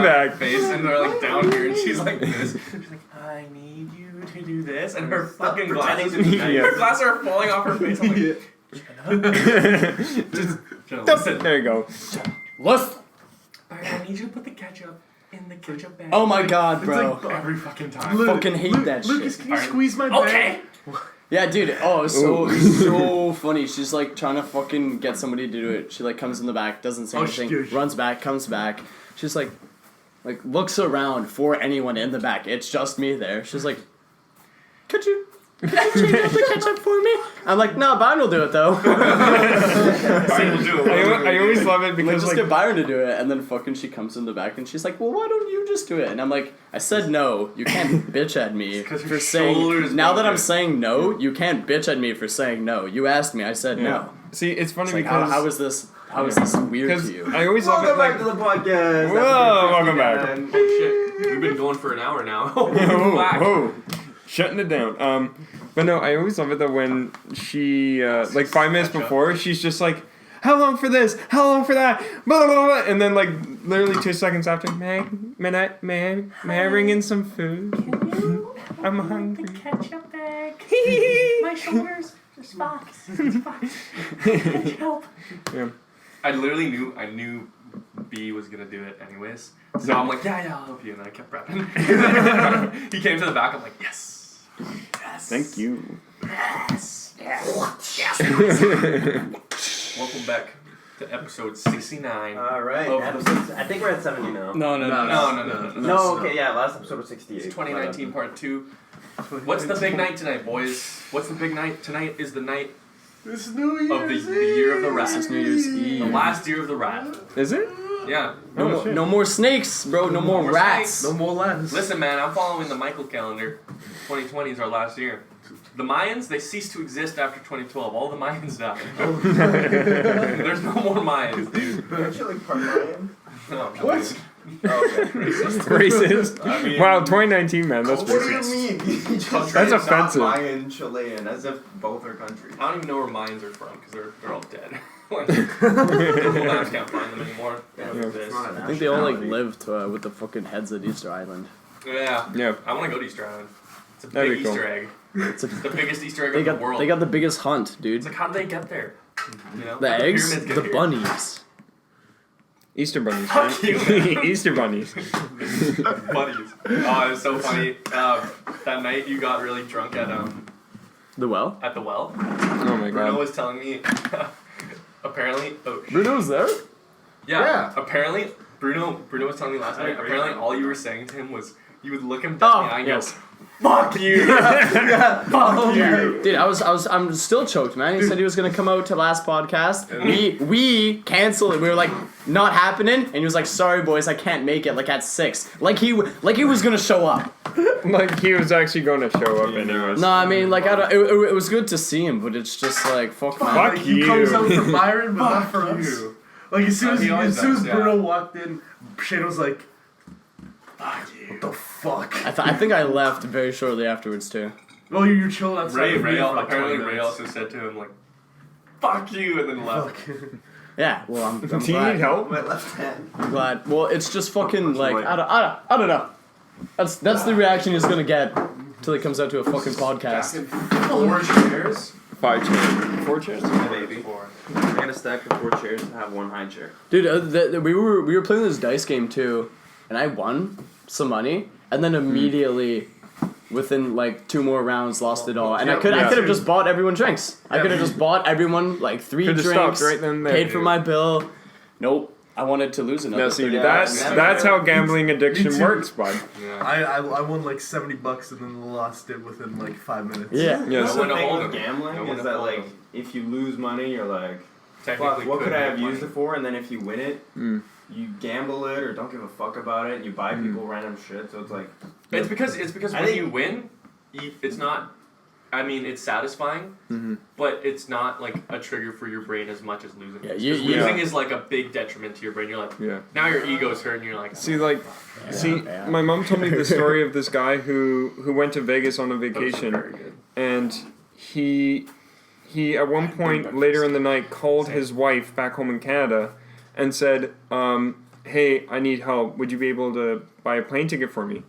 back. Face, and they're like down here, and she's like this. She's like, I need you to do this, and her fucking glasses, her glasses are falling off her face. I'm like, There you go. Listen. Alright, I need you to put the ketchup in the ketchup bag. Oh my god, bro. It's like every fucking time. Fucking hate that Lucas, shit. can you squeeze my bag? Okay. Yeah, dude. Oh, it's so funny. She's like trying to fucking get somebody to do it. She like comes in the back, doesn't say anything, runs back, comes back. She's like looks around for anyone in the back. It's just me there. She's like, could you change out the ketchup for me? I'm like, no, Byron will do it though. Byron will do it. I always love it Like, because just get Byron to do it, and then fucking she comes in the back and she's like, well, why don't you just do it? And I'm like, I said no. You can't bitch at me for saying. Now that I'm saying no, you can't bitch at me for saying no. You asked me, I said no. See, it's funny It's like, because how is this weird to you? I always love it. Welcome back to the podcast. Whoa, welcome back. Oh shit, we've been going for an hour now. Oh, shutting it down. But no, I always love it though when she, like 5 minutes before, she's just like, how long for this? How long for that? Blah, blah, blah. And then like literally 2 seconds after, may I bring in some food? I'm hungry. The ketchup bag. My shoulders are spots. Help. Yeah. I knew B was gonna do it anyways. So I'm like, yeah, I'll help you, and I kept prepping. He came to the back. I'm like, yes. Thank you. Yes. Welcome back to episode 69. Alright, I think we're at 70 now. No. No, okay, yeah, last episode was 68. It's 2019 part 2. What's the big night tonight, boys? What's the big night? Tonight is the night This New of Year's the year of the rat. It's New Year's Eve. The last year of the rat. Is it? Yeah. No more snakes, bro. No more rats. snakes. No more lens. Listen, man, I'm following the Michael calendar. 2020 is our last year. The Mayans, they ceased to exist after 2012. All the Mayans died. There's no more Mayans, dude. Aren't you like part Mayan? No, What? Okay. Racist. I mean, Wow, 2019, man. That's What do you racist. mean? You just That's said offensive. Not Mayan, Chilean, as if both are countries. I don't even know where Mayans are from because they're all dead. Like, the labs can't find them anymore. Yeah, This. I think they all like lived with the fucking heads at Easter Island. Yeah. Yeah. I want to go to Easter Island. It's a That'd big be cool. Easter egg. It's the biggest Easter egg They in the world. got the biggest hunt, dude. It's like, how did they get there? You know? The How'd eggs, pyramids get the here? bunnies. Easter bunnies, Fuck right? you. Easter bunnies. Buddies. Oh, it was so funny. That night you got really drunk at The well? the well. Oh my Bruno god. was telling me. Apparently, Bruno was there? yeah. Apparently, Bruno was telling me last night. Apparently, all you were saying to him was you would look him dead in the eye and yes. go, "Fuck you, fuck you." Dude, I'm still choked, man. He said he was gonna come out to last podcast. We canceled it. We were like, not happening. And he was like, sorry boys, I can't make it. Like at 6. Like he was gonna show up. Like he was actually going to show up anyways. No, I mean like it was good to see him, but it's just like fuck man. Fuck He comes you. out for Byron, but not for Fuck us. you. Like as soon He always as does, yeah. Bruno walked in, Shane was like, "Fuck you." What the fuck? I think I left very shortly afterwards too. Well, you're chilling outside. Ray with me for like apparently 20 Ray minutes. also said to him like, "Fuck you," and then left. Fuck. Yeah, well I'm Do you need glad. help? My left hand. I'm glad. Well, it's just fucking like I don't know. That's the reaction he's gonna get till he comes out to a fucking podcast. 4 chairs. 5 chairs. 4 chairs? Maybe. I got a stack of 4 chairs to have one high chair. Dude, we were playing this dice game too, and I won some money, and then immediately, within like 2 more rounds, lost it all. And I could have just bought everyone drinks. I could have just bought everyone like 3 Could've drinks, stopped right then and there, paid for dude. my bill. Nope, I wanted to lose another. No, see, 30 that's how gambling Me addiction too. works, bud. Yeah. I won like $70 and then lost it within like 5 minutes. Yeah. Yes. The wouldn't thing hold with him. gambling I wouldn't is that hold like him. if you lose money, you're like, Technically, fuck, what could I have make used money. it for? And then if you win it, Mm. you gamble it or don't give a fuck about it. And you buy people random shit. So it's like It's because I when think- you win, it's not. I mean, it's satisfying, but it's not like a trigger for your brain as much as losing. Yeah, 'Cause you- losing is like a big detriment to your brain. You're like, Yeah. now your ego's hurt, and you're like, See, like, Yeah. my mom told me the story of this guy who went to Vegas on a vacation, very good. and he at one point later in the night called his wife back home in Canada, and said, hey, I need help. Would you be able to buy a plane ticket for me?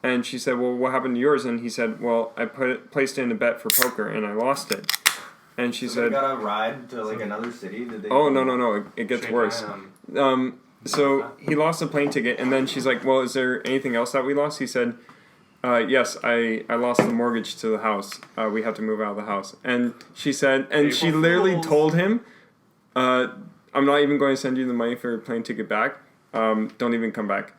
And she said, well, what happened to yours? And he said, well, I placed in a bet for poker and I lost it. And she said, they got a ride to like another city? Did they? Oh, no. It gets worse. So he lost a plane ticket, and then she's like, well, is there anything else that we lost? He said, yes, I lost the mortgage to the house. We had to move out of the house. And she said, and she literally told him, I'm not even going to send you the money for your plane ticket back. Don't even come back.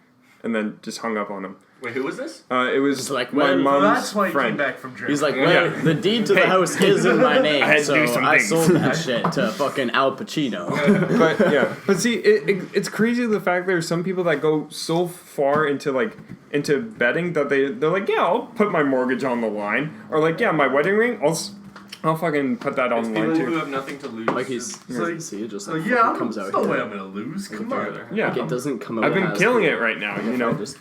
And then just hung up on him. Wait, who was this? It was like, my well, mom's That's why he friend. came back from Germany. He's like, well, the deed to the house is in my name, I had to so do some I things. sold that shit to fucking Al Pacino. But see, it's crazy the fact there's some people that go so far into betting that they're like, yeah, I'll put my mortgage on the line, or like, yeah, my wedding ring, I'll fucking put that on It's the people line who too. have nothing to lose. Like he's like- see, it just So like yeah, fucking comes out there's no way here. I'm gonna lose. Come on. Yeah, Like it doesn't come out. I've been as killing good. it right now, If you know. I just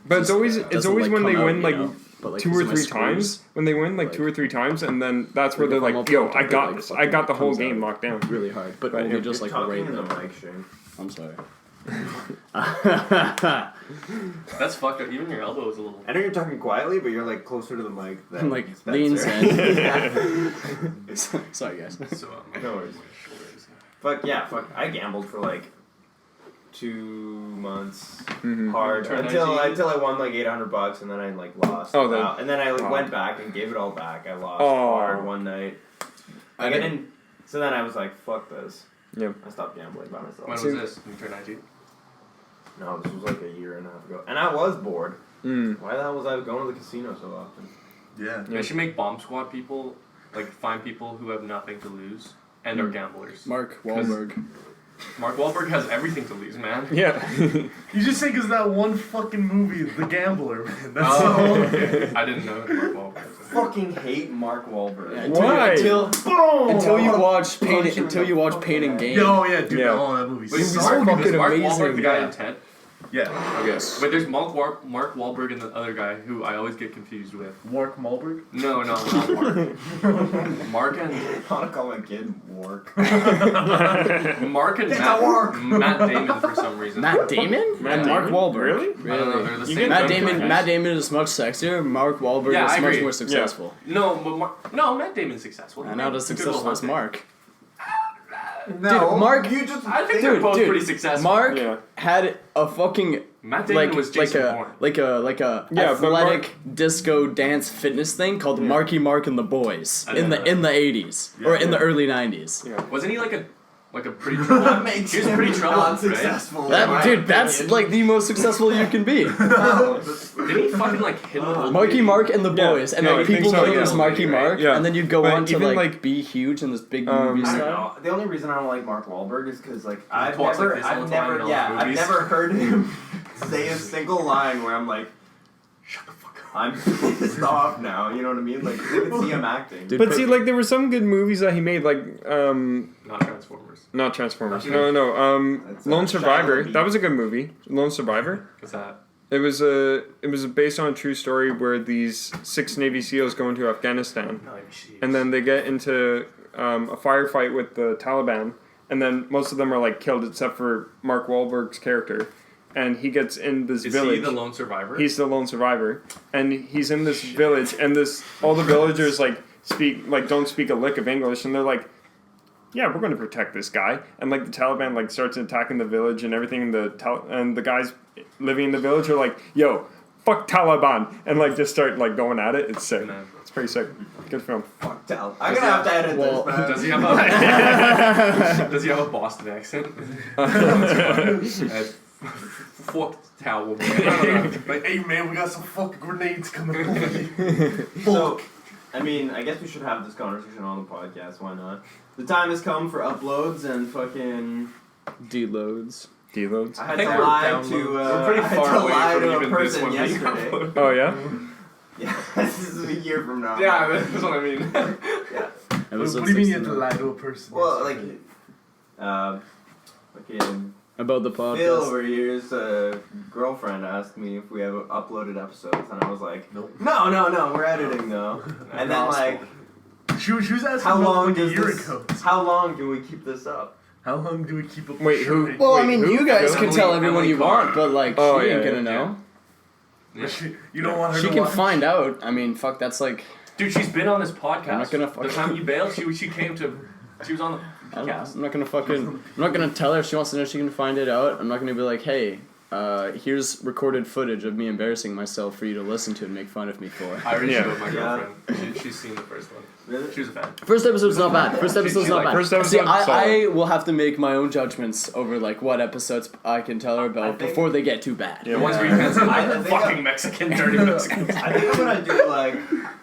But it's always doesn't, when come they out, win you like know? But, like, 2 or these are my 3 screws. times. When they win like Like- 2 or 3 times, and then that's where Like, they're if I'm like, up yo, front, I it, got like, this. fucking I got the whole comes game out locked down. really hard, but Right, only yeah. just like talking right in the there. mic, Shane. I'm sorry. That's fucked up. Even your elbow is a little. I know you're talking quietly, but you're like closer to the mic than Like Spencer. leans in. Sorry guys. So, No worries. my shoulders. Fuck. I gambled for like 2 months Mhm. hard Turn until 19? I won like $800 and then I like lost. Oh, then- and then I like oh. went back and gave it all back. I lost Oh. hard one night. I Like, I didn't- didn't. So then I was like, fuck this. Yep. I stopped gambling by myself. When was this? When you turned 19? No, this was like a year and a half ago, and I was bored. Mm. Why the hell was I going to the casino so often? Yeah. They should make bomb squad people, like find people who have nothing to lose and are gamblers. Mark Wahlberg. Mark Wahlberg has everything to lose, man. Yeah. You just think it's that one fucking movie, The Gambler, man. That's Oh, all. okay. I didn't know Mark Wahlberg. Fucking hate Mark Wahlberg. Yeah, Why? Until you watch Pain Punch him until in you the watch fucking Pain and head. Gain. Yo, yeah, dude. Yeah. Oh, that movie's Wait, so Mark, fucking is Mark amazing, Wahlberg the guy yeah. in 10? Yeah. Yes. Wait, there's Mark Wahlberg and the other guy who I always get confused with. Mark Wahlberg? No, not Mark. Mark and I want to call my kid Work. Mark and It's a work. Matt Damon for some reason. Matt Damon Matt and Mark Damon? Wahlberg. Really? I don't know. They're the You same. get Matt them Damon. confused. Matt Damon is much sexier. Mark Wahlberg Yeah, I is much agree. more successful. No, but Matt Damon's successful. And not as He's good successful as hunting. Mark. No, Mark- you just I think they're both Dude, pretty successful. Mark Yeah. had a fucking Matt Damon like was Jason Bourne. like a Yeah, but athletic disco dance fitness thing called Marky Mark and the Boys I didn't know in the 80s or in the early 90s. Yeah. Wasn't he like a pretty troubled? That makes He was him pretty troubled, not right? successful. in That my dude, that's opinion. like the most successful you can be. No, Didn't he fucking like hit the whole Marky movie? Mark and the Yeah, Boys, and yeah, I like think people so, know him yeah. as Marky Mark, Yeah. and then you'd go But on to even, like like, be huge in this big um, movie I don't star. know. The only reason I don't like Mark Wahlberg is because like I've talks like never, this all I've the time in never, all yeah, his I've movies. never heard him say a single line where I'm like, Shut the fuck up. I'm pissed off now. You know what I mean? Like I can see him acting. Dude, But see, like there were some good movies that he made, like Not Transformers. not Transformers. Not No. That's, Lone Shia Survivor. LaBeouf. That was a good movie. Lone Survivor. What's that? It was based on a true story where these 6 Navy SEALs go into Afghanistan, No, she. and then they get into a firefight with the Taliban, and then most of them are like killed except for Mark Wahlberg's character, and he gets in this Is village. he the lone survivor? He's the lone survivor, and he's in this village, and all the villagers don't speak a lick of English, and they're like, yeah, we're going to protect this guy, and like the Taliban like starts attacking the village and everything, and the guys living in the village are like, yo, fuck Taliban, and like just start like going at it. It's sick. No. It's pretty sick. Good film. Fuck Tal. I'm gonna have to edit Well, this. Man. Does he have a Does he have a Boston accent? Fuck towel. Like, hey man, we got some fucking grenades coming over. So, I mean, I guess we should have this conversation on the podcast. Why not? The time has come for uploads and fucking. deloads. Deloads. I had think to we're lie downloads. to. We're pretty I had far to away lie from to a even this person one being yesterday. uploaded. Oh yeah. Yeah, this is a year from now. Yeah, that's what I mean. Yeah. Episode What do you mean you have 69. to lie to a person? Well, like, fucking About the Phil podcast. over here's girlfriend asked me if we have uploaded episodes, and I was like, Nope. No, we're editing though. And then like, She was asking how about long like a does year this? ago. How long can we keep this up? How long do we keep up? Wait, who- Well, I Wait, mean, who? you guys can Emily- tell everyone Emily you Carr. want, but like, Oh, she yeah, ain't gonna yeah, know. Yeah. You don't want her She to can watch? find out. I mean, fuck, that's like. Dude, she's been on this podcast. I'm not gonna the fucking- time you bailed, she came to. She was on the I don't know. podcast. I'm not gonna fucking. I'm not gonna tell her if she wants to know. She can find it out. I'm not gonna be like, hey, here's recorded footage of me embarrassing myself for you to listen to and make fun of me for. I already Yeah. showed my Yeah. girlfriend. She's seen the first one. Really? She was a fan. First episode's not bad. First episode's She not like- bad. First See, episode's I solid. will have to make my own judgments over like what episodes I can tell her I about think- before they get too bad. Yeah. The ones where you can't say I like, think fucking I'm- Mexican, dirty Mexican. I think I'm gonna do like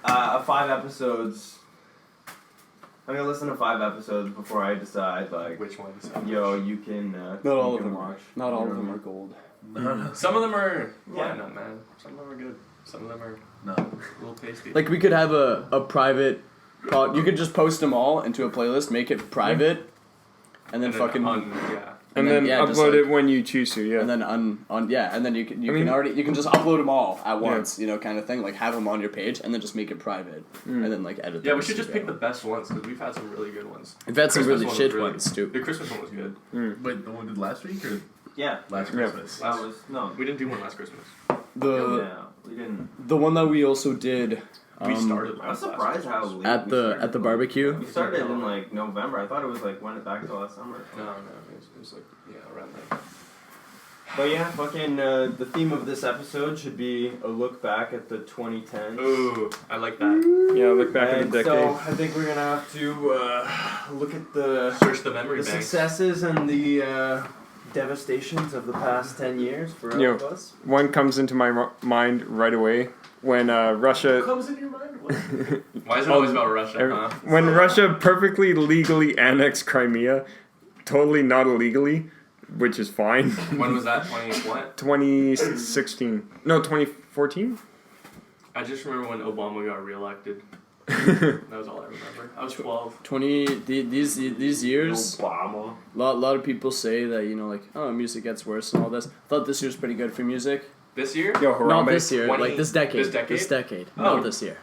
a 5 episodes. I'm gonna listen to 5 episodes before I decide like, Which ones? yo, you can. Not all you of can them. watch. Not all You of know them what are gold. No. Some of them are. Yeah. Yeah, no, man. Some of them are good. Some of them are No. a little tasty. Like we could have a private. You could just post them all into a playlist, make it private, and then fucking. yeah. And then yeah, just upload like- it when you choose to. Yeah. And then and then you can I mean- you can just upload them all at once, you know, kind of thing. Like have them on your page and then just make it private, and then like edit. Yeah, them we should as just you pick go. the best ones because we've had some really good ones. We've had some Christmas really one was shit really- ones too. The Christmas one was good. Wait, the one we did last week or Yeah. last Yeah. Christmas? That was no. We didn't do one last Christmas. The Yeah, we didn't. the one that we also did. We started. I was last surprised Christmas. how late at we the started. at the barbecue. We started in like November. I thought it was like went back to last summer. No, it was like around there. But yeah, fucking the theme of this episode should be a look back at the 2010s. Ooh, I like that. Yeah, look back at And the decade. so I think we're gonna have to look at the Search the memory banks. successes and the devastations of the past 10 years for all Yeah. of us. One comes into my mind right away when Russia. Comes in your mind? What? Why is it always about Russia, huh? When Russia perfectly legally annexed Crimea, totally not illegally, which is fine. When was that? 20 what? 2016. No, 2014? I just remember when Obama got reelected. That was all I remember. I was 12. These years, Obama. lot of people say that, you know, like, oh, music gets worse and all this. I thought this year's pretty good for music. This year? Yo, Not Harambe. this year, 20 like this decade. this decade? This decade, Oh. not this year.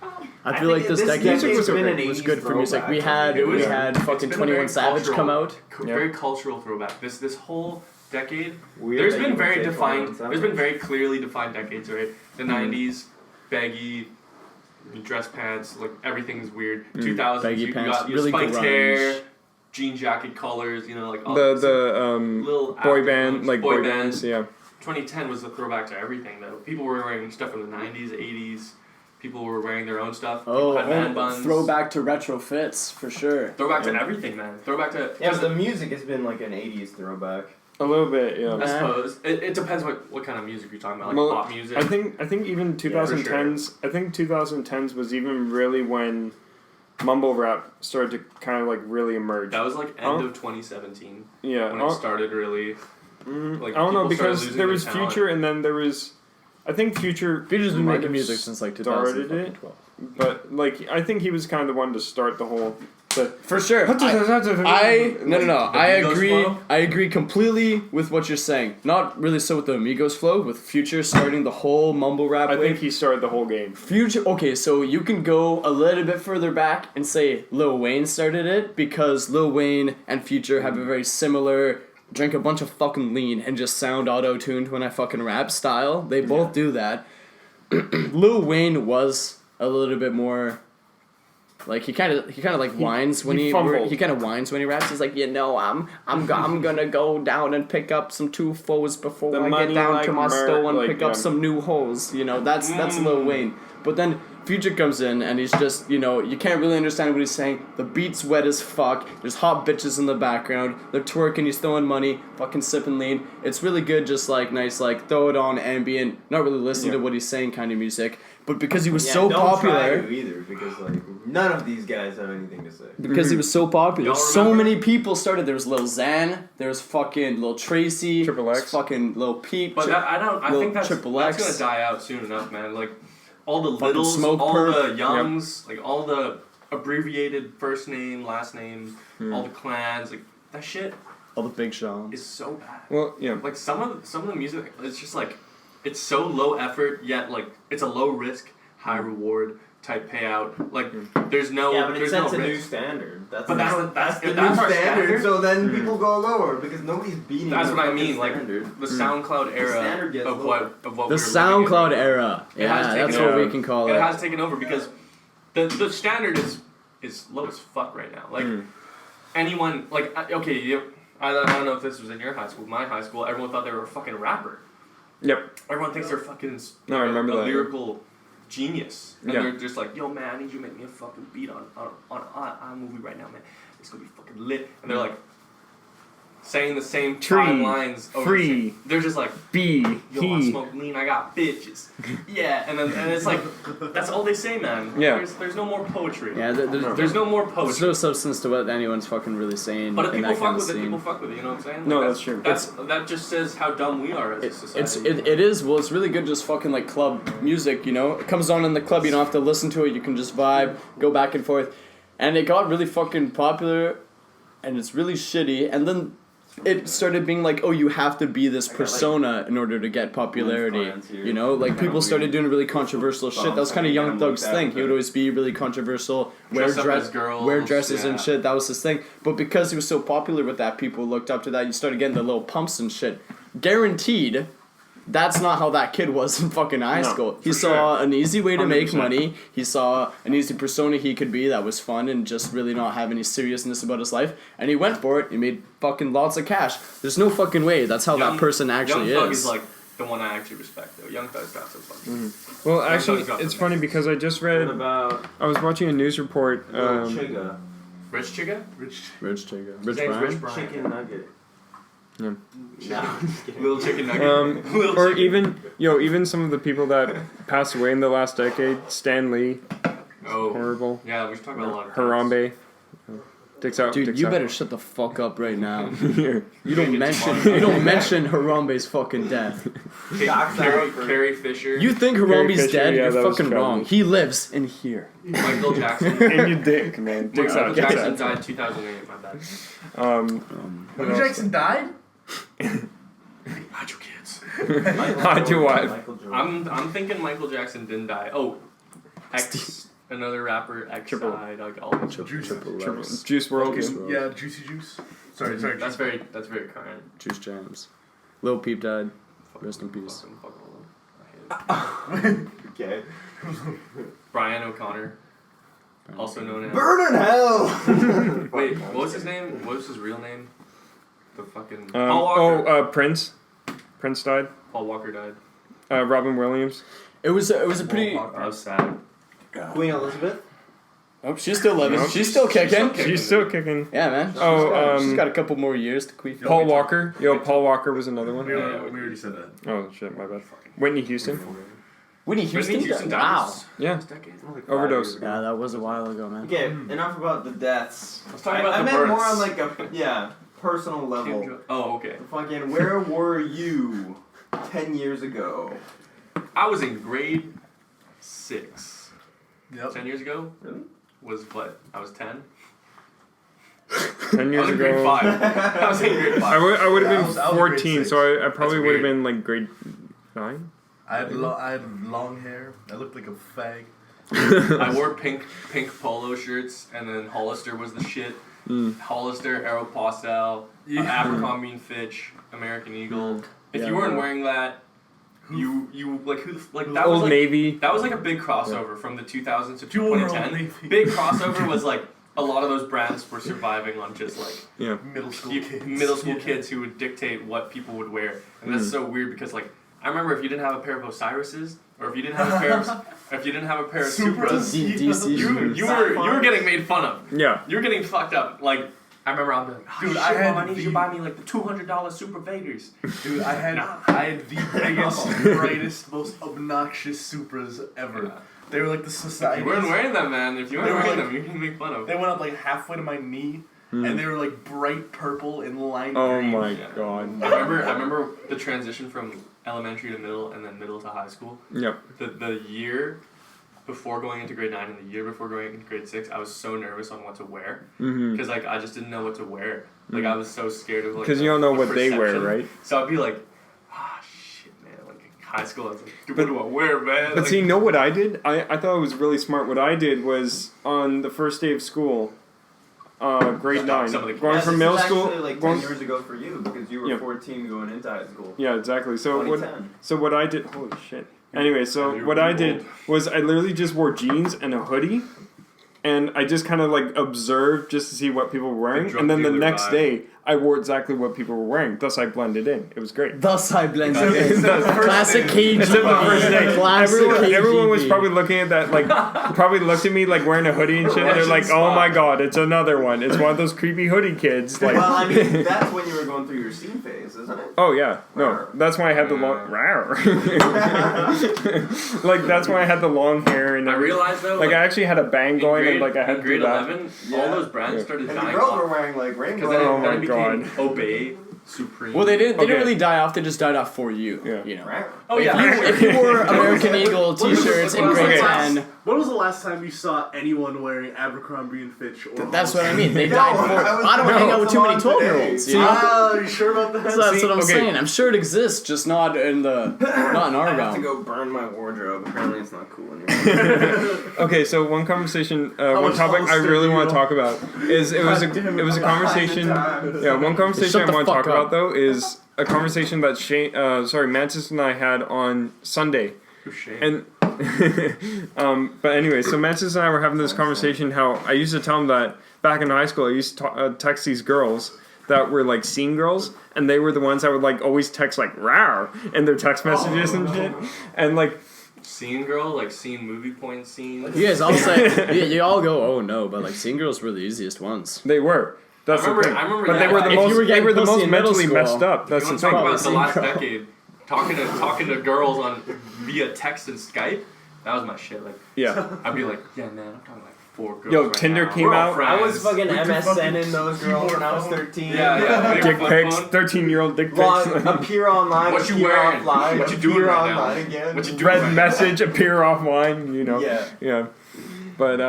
I I feel like think this this decade decade's was, been an was 80s good for music. We throwback. had It was- fucking it's been a 21 very Savage cultural- come out. Very cultural throwback. This whole decade, Weird there's that been you would very say defined. 21 There's been very clearly defined decades, right? The 90s, baggy, dress pants, like everything's weird. 2000s, Baggy you pants, got your really spiked grunge. hair, jean jacket colors, you know, like all The little boy after band, things, like boy bands, yeah. 2010 was a throwback to everything though. People were wearing stuff from the 90s, 80s. People were wearing their own stuff. People had man buns. Throwback to retro fits for sure. Throwback to everything, man. Throwback to. Yeah, but the music has been like an 80s throwback. A little bit, yeah. I suppose it depends what kind of music you're talking about, like Well, pop music. I think even 2010s. I think 2010s was even really when mumble rap started to kind of like really emerge. that was like end of 2017 Yeah. when it started really. I don't know Like, people started because losing there their was talent. Future and then there was, I think Future's Future's been making music since like started 2012. it, but like I think he was kind of the one to start the whole. For sure. No. I Migos agree. flow? I agree completely with what you're saying. Not really so with the Amigos flow, with Future starting the whole mumble rap I wave. think he started the whole game. Future. Okay, so you can go a little bit further back and say Lil Wayne started it because Lil Wayne and Future have a very similar drink a bunch of fucking lean and just sound auto-tuned when I fucking rap style. They both do that. Lil Wayne was a little bit more like he kind of like whines when he fumbled. kind of whines when he raps. He's like, you know, I'm gonna go down and pick up some two foes before The I money get down like to my Mer- store and like, pick up yeah. some new hoes. You know, that's Lil Wayne. But then Future comes in and he's just, you know, you can't really understand what he's saying. The beat's wet as fuck. There's hot bitches in the background. They're twerking. He's throwing money. Fucking sipping lean. It's really good. Just like nice, like throw it on ambient. Not really listening to what he's saying kind of music. But because he was so don't popular. try to either, because like none of these guys have anything to say. Because he was so popular, Y'all so remember? many people started. There was Lil Xan, there was fucking Lil Tracy, Triple X. there's fucking Lil Peep. But I Lil think that's Triple that's X. gonna die out soon enough, man. Like all the Fucking littles, Smoke all Perp. the youngs, like all the abbreviated first name, last name, all the clans, like that shit All the Big Sean. is so bad. Well, yeah. Like some of the music, it's just like it's so low effort yet like it's a low risk, high reward type payout. Like there's no Yeah, but it there's sets no a new risk. standard. That's But that's the if new that's our standard. standard. So then people go lower because nobody's beating. That's the what I fucking mean. Like standard. the SoundCloud era standard gets of lower. what The we were SoundCloud living in. era. It Yeah, has taken that's what over. we can call It it. has taken over because the standard is low as fuck right now. Like anyone, like okay, I don't know if this was in your high school. My high school, everyone thought they were a fucking rapper. Yep. Everyone thinks they're fucking No, I remember a that. lyrical genius, and Yeah. they're just like, yo man, I need you to make me a fucking beat on a movie right now, man. It's gonna be fucking lit, and they're like saying the same Tree, 5 lines over free, the same- they're just like, B, yo, I he. smoke lean, I got bitches. Yeah, and it's like, that's all they say, man. Yeah. There's no more poetry. Yeah, There's no more there's poetry. no substance to what anyone's fucking really saying. But if in people that fuck kind of with it, scene. people fuck with it, you know what I'm saying? No, Like, that's true. That just says how dumb we are as a society. It is, well, it's really good just fucking like club music, you know? It comes on in the club, you don't have to listen to it, you can just vibe, go back and forth. And it got really fucking popular, and it's really shitty, and then it started being like, oh, you have to be this persona in order to get popularity, you know? Like, people started doing really controversial shit. That was kind of Young Thug's thing. He would always be really controversial, Dress up as girls, wear dresses yeah. and shit. That was his thing. But because he was so popular with that, people looked up to that. You started getting the little pumps and shit. Guaranteed, that's not how that kid was in fucking high No, school. He for saw an easy way to make 100%. money. He saw an easy persona he could be that was fun and just really not have any seriousness about his life. And he went for it. He made fucking lots of cash. There's no fucking way that's how that person actually Young Thug is. is like the one I actually respect though. Young Thug's got some fun. Well, actually, Thug's got it's the funny best. because I just What read. about I was watching a news report. Little Chigga? Rich Chigga? Rich. Rich Chigga. His Rich name's Brian? Rich Brian. Chicken nugget. Yeah. No, I'm just kidding. Little chicken nugget. Little Or chicken. even some of the people that passed away in the last decade. Stan Lee, Oh. horrible. Yeah, we should talk about a lot of Harambe. Dicks out. Dude, dicks you out. better shut the fuck up right now. Here. You don't mention Harambe's fucking death. Carrie Fisher. You think Carrie Harambe's Fisher, dead? yeah, You're that was fucking trouble. wrong. He lives in here. Michael Jackson. In your dick, man. Dicks Michael out. Dicks Jackson out. died 2008. My bad. What Michael else? Jackson died? Hide your kids. Hide your wife. Michael Jordan. I'm thinking Michael Jackson didn't die. Oh, X, another rapper, X Triple. died. Like all the Juice. Triple. Juice WRLD. Focus. Fucking, yeah, Juicy Juice. Sorry. That's very current. Juice Jams. Lil Peep died. Rest in peace. Fucking fuck all of them. I hate it. Okay. Brian O'Connor, also known as. Burn in hell. Wait, what was his name? What was his real name? The fucking. Um, Paul Walker. Prince. Prince died. Paul Walker died. Robin Williams. It was a pretty. That was sad. Queen Elizabeth. Oh, she's still living. No. She's still kicking. kicking. She's still kicking. Yeah, man. Oh, she's got a couple more years to queef. Paul Walker. Yo, Paul Walker was another one. We already said that. Oh shit, my bad. Whitney Houston. Whitney Houston. Whitney Houston died Wow. Yeah. this decade. Like 5 Overdose. years ago. Yeah, that was a while ago, man. Okay, enough about the deaths. Let's talk about I the meant births. more on like a personal level. Oh, okay. Fucking, where were you 10 years ago? I was in grade 6. Yep. 10 years ago Really? was what? I was 10. 10 I years was in grade ago. 5. I was in grade 5. I would Yeah, I have was been in grade 14, six. so I probably That's would have weird. been like grade 9. I had long hair. I looked like a fag. I wore pink polo shirts, and then Hollister was the shit. Hollister, Aeropostale, Abercrombie and Fitch, American Eagle. If Yeah, you weren't man. wearing that, you like who the like that was Old like Navy. that was like a big crossover from the 2000s to You wore Old 2010. Navy. Big crossover was like a lot of those brands were surviving on just like Yeah. Middle school kids. middle school Yeah. kids who would dictate what people would wear, and that's so weird because like I remember if you didn't have a pair of Osiris's or if you didn't have a pair of Supras, DC. you were getting made fun of. Yeah. You were getting fucked up. Like I remember I'd be like, oh, Dude, shit, I had Mom, I need you to the- buy me like the $200 Super Vaders. Dude, I had the biggest, brightest, most obnoxious Supras ever. Yeah. They were like the If society. you weren't wearing them, man. If you weren't They were wearing like- them, you're getting made fun of. They went up like halfway to my knee, and they were like bright purple and lime Oh green. my Yeah. god. I remember the transition from elementary to middle and then middle to high school. Yep. The year before going into grade 9 and the year before going into grade 6, I was so nervous on what to wear Mhm. because like I just didn't know what to wear. Like I was so scared of like Because you don't know the what they wear, perception. right? So I'd be like, ah shit, man, like high school. I was like, dude, what do I wear, man? But Like, see, you know what I did? I thought it was really smart. What I did was on the first day of school, grade 9, some of the going from middle school. Actually, like 10 going, years ago for you because you were Yeah. 14 going into high school. yeah, exactly. So 2010. what I did? Holy shit. Anyway, so You're what I old. did was I literally just wore jeans and a hoodie, and I just kind of like observed just to see what people were wearing, drug and then the dealer next vibe. day I wore exactly what people were wearing. Thus, I blended in. It was great. Thus I blended Okay. in. Classic KGB. Except the first day, Classic everyone was KGB. probably looking at that, like, probably looked at me like wearing a hoodie and shit. They're like, "Oh my god, it's another one. It's one of those creepy hoodie kids." Like, Well, I mean, that's when you were going through your scene phase, isn't it? oh yeah, no, that's why I had the long, like that's why I had the long hair and I everything. realized though, Like I actually had a bang in going grade, and like I had in to grade do that. 11, Yeah. all those brands Yeah. started And the dying girls off. were wearing like Because rainbow. then, Oh then my it became Obey, Supreme. Well, they didn't Okay. really die off. They just died off for you. Yeah. You know. Oh yeah. If you wore American Eagle t-shirts in grade Okay. 10, When was the last time you saw anyone wearing Abercrombie and Fitch? Or that's what I mean. They No, died for. I I don't was hang out with too many on today. 12-year-olds. You know? Ah, are you sure about that? So that's what I'm okay. saying. I'm sure it exists, just not in our I have to realm. go burn my wardrobe. Apparently, it's not cool anymore. Okay, so one conversation, one much topic I Hollister really do you want to want? talk about is it was a conversation. Yeah, one conversation Shut I the want to fuck talk up. about though is a conversation that Mantis and I had on Sunday. And but anyway, so Mantis and I were having this conversation how I used to tell him that back in high school I used to text these girls that were like scene girls, and they were the ones that would like always text like "rawr" in their text messages and shit, and like Scene girl, like scene movie point scene. You guys all say, you all go, oh no, but like scene girls were the easiest ones. they were. That's I remember- the thing. I remember but they that. were the If most. you were They getting were the pussy most in middle mentally school, messed up. That's You the want to thing. talk about the last Scene girl. decade? Talking to girls on via text and Skype. That was my shit. Like Yeah. I'd be like, yeah, man, I'm talking like 4 girls. Yo, right Tinder now. came We're all out. friends. I was fucking With your MSNing those girls when I was 13. Yeah. Dick Flip pics, phone. 13-year-old dick Log, pics. appear online. What you appear wearing? Offline, What you doing appear right now? online again. What you doing Red right message appear offline. You know. Yeah. Yeah. But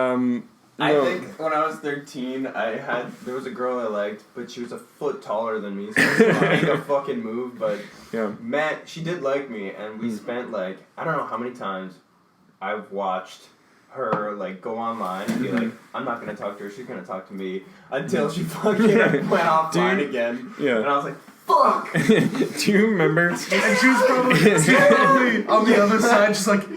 I no. think when I was 13, there was a girl I liked, but she was a foot taller than me, so I made a fucking move. But Yeah. man, she did like me, and we spent like I don't know how many times I've watched her like go online and be like, I'm not gonna talk to her, she's gonna talk to me, until she fucking went offline Dude. again. Yeah. And I was like, fuck. Do you remember? And she was probably on the other side, just like,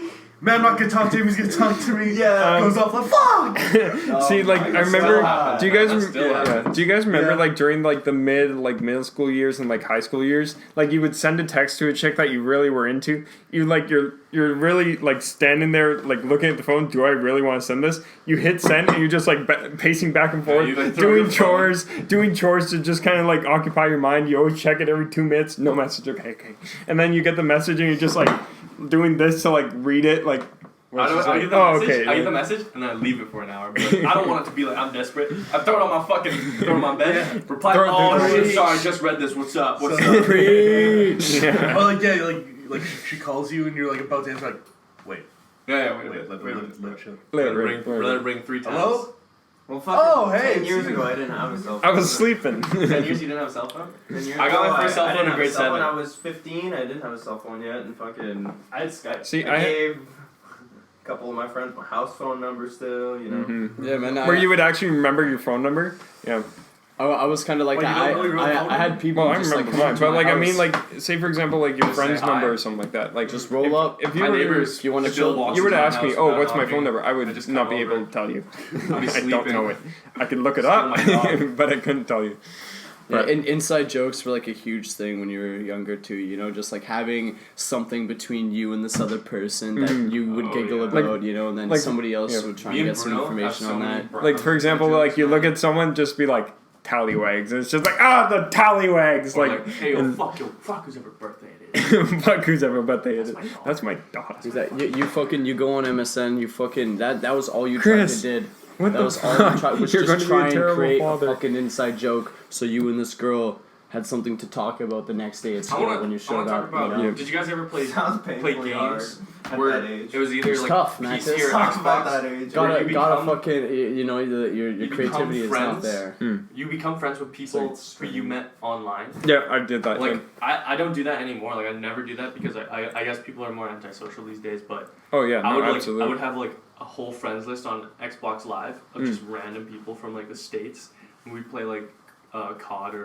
man, I'm not gonna talk to him. He's gonna talk to me. Yeah. Goes off like, fuck. See, like my I remember. God. Do you guys? That still happens. Do you guys remember Yeah. like during like the middle school years and like high school years, like you would send a text to a chick that you really were into. You like you're really like standing there like looking at the phone. Do I really want to send this? You hit send and you're just like pacing back and forth, you, like, throw your doing chores to just kind of like occupy your mind. You always check it every 2 minutes. No message. Okay. And then you get the message and you're just like doing this to like read it like. I She's get like, the oh, message. okay. I get the message and then I leave it for an hour. But like, I don't want it to be like I'm desperate. I throw it on my throw it on my bed. Reply. Throw it Oh through the shit! Sorry, just read this. What's up? What's So- up? Preach. Yeah. Or like, yeah, like she calls you and you're like about to answer, like, wait, Yeah. let it chill. Let it ring 3 times. Hello? Well, fucking Oh, hey, 10 years it's you. ago, I didn't have a cell phone. I was sleeping. 10 years you didn't have a cell phone? 10 years I got ago, my first cell phone didn't in have a grade cell phone. 7. I was 15. I didn't have a cell phone yet, and fucking I had Skype. See, I gave a couple of my friends my house phone number still. You know. Mhm. Yeah, man. Where you would actually remember your phone number? Yeah. I was kind of like Well, you that. don't know your own phone I had people Well, I just remember, like come on, come to but my like I house. mean, like say for example, like your Just say friend's hi. number or something like that. Like Just roll up. If you My were, neighbors, if you wanna if Bill chill, walks you were to into my ask me, house oh, without what's my knocking, phone number? I would just not come be over. able to tell you. I'll be I don't sleeping. know it. I could look it Steal up, my dog. but I couldn't tell you. Yeah, But- and inside jokes were like a huge thing when you were younger too. You know, just like having something between you and this other person that Mhm. you would Oh, giggle yeah. about. You know, and then like- somebody else yeah. would try Me and and get some Bruno have information so on many that. Like for example, like you look at someone, just be like tallywags. And it's just like the tallywags. Or Like, hey, yo, and- fuck whose ever birthday it is. fuck who's ever birthday it is. my dog. That's my dog. Is that you go on MSN, you fucking that was all you tried Chris, to did. What That the was all fuck? you tried was You're just going to be a try and terrible create father. a fucking inside joke so you and this girl had something to talk about the next day at I school wanna, when you I showed wanna talk up. about. You know? Yeah. Did you guys ever play Sounds play painfully hard. games? At where that age. it was either It's like tough, man. PC or Tough at Xbox. that age. Where Gotta you gotta become- fucking you know your you creativity is become not friends. there. You become friends with people who you met online. Yeah, I did that. Like too. I don't do that anymore. Like I never do that because I guess people are more antisocial these days. But Oh yeah, I no, would absolutely. I would have like a whole friends list on Xbox Live of just random people from like the States, and we'd play like COD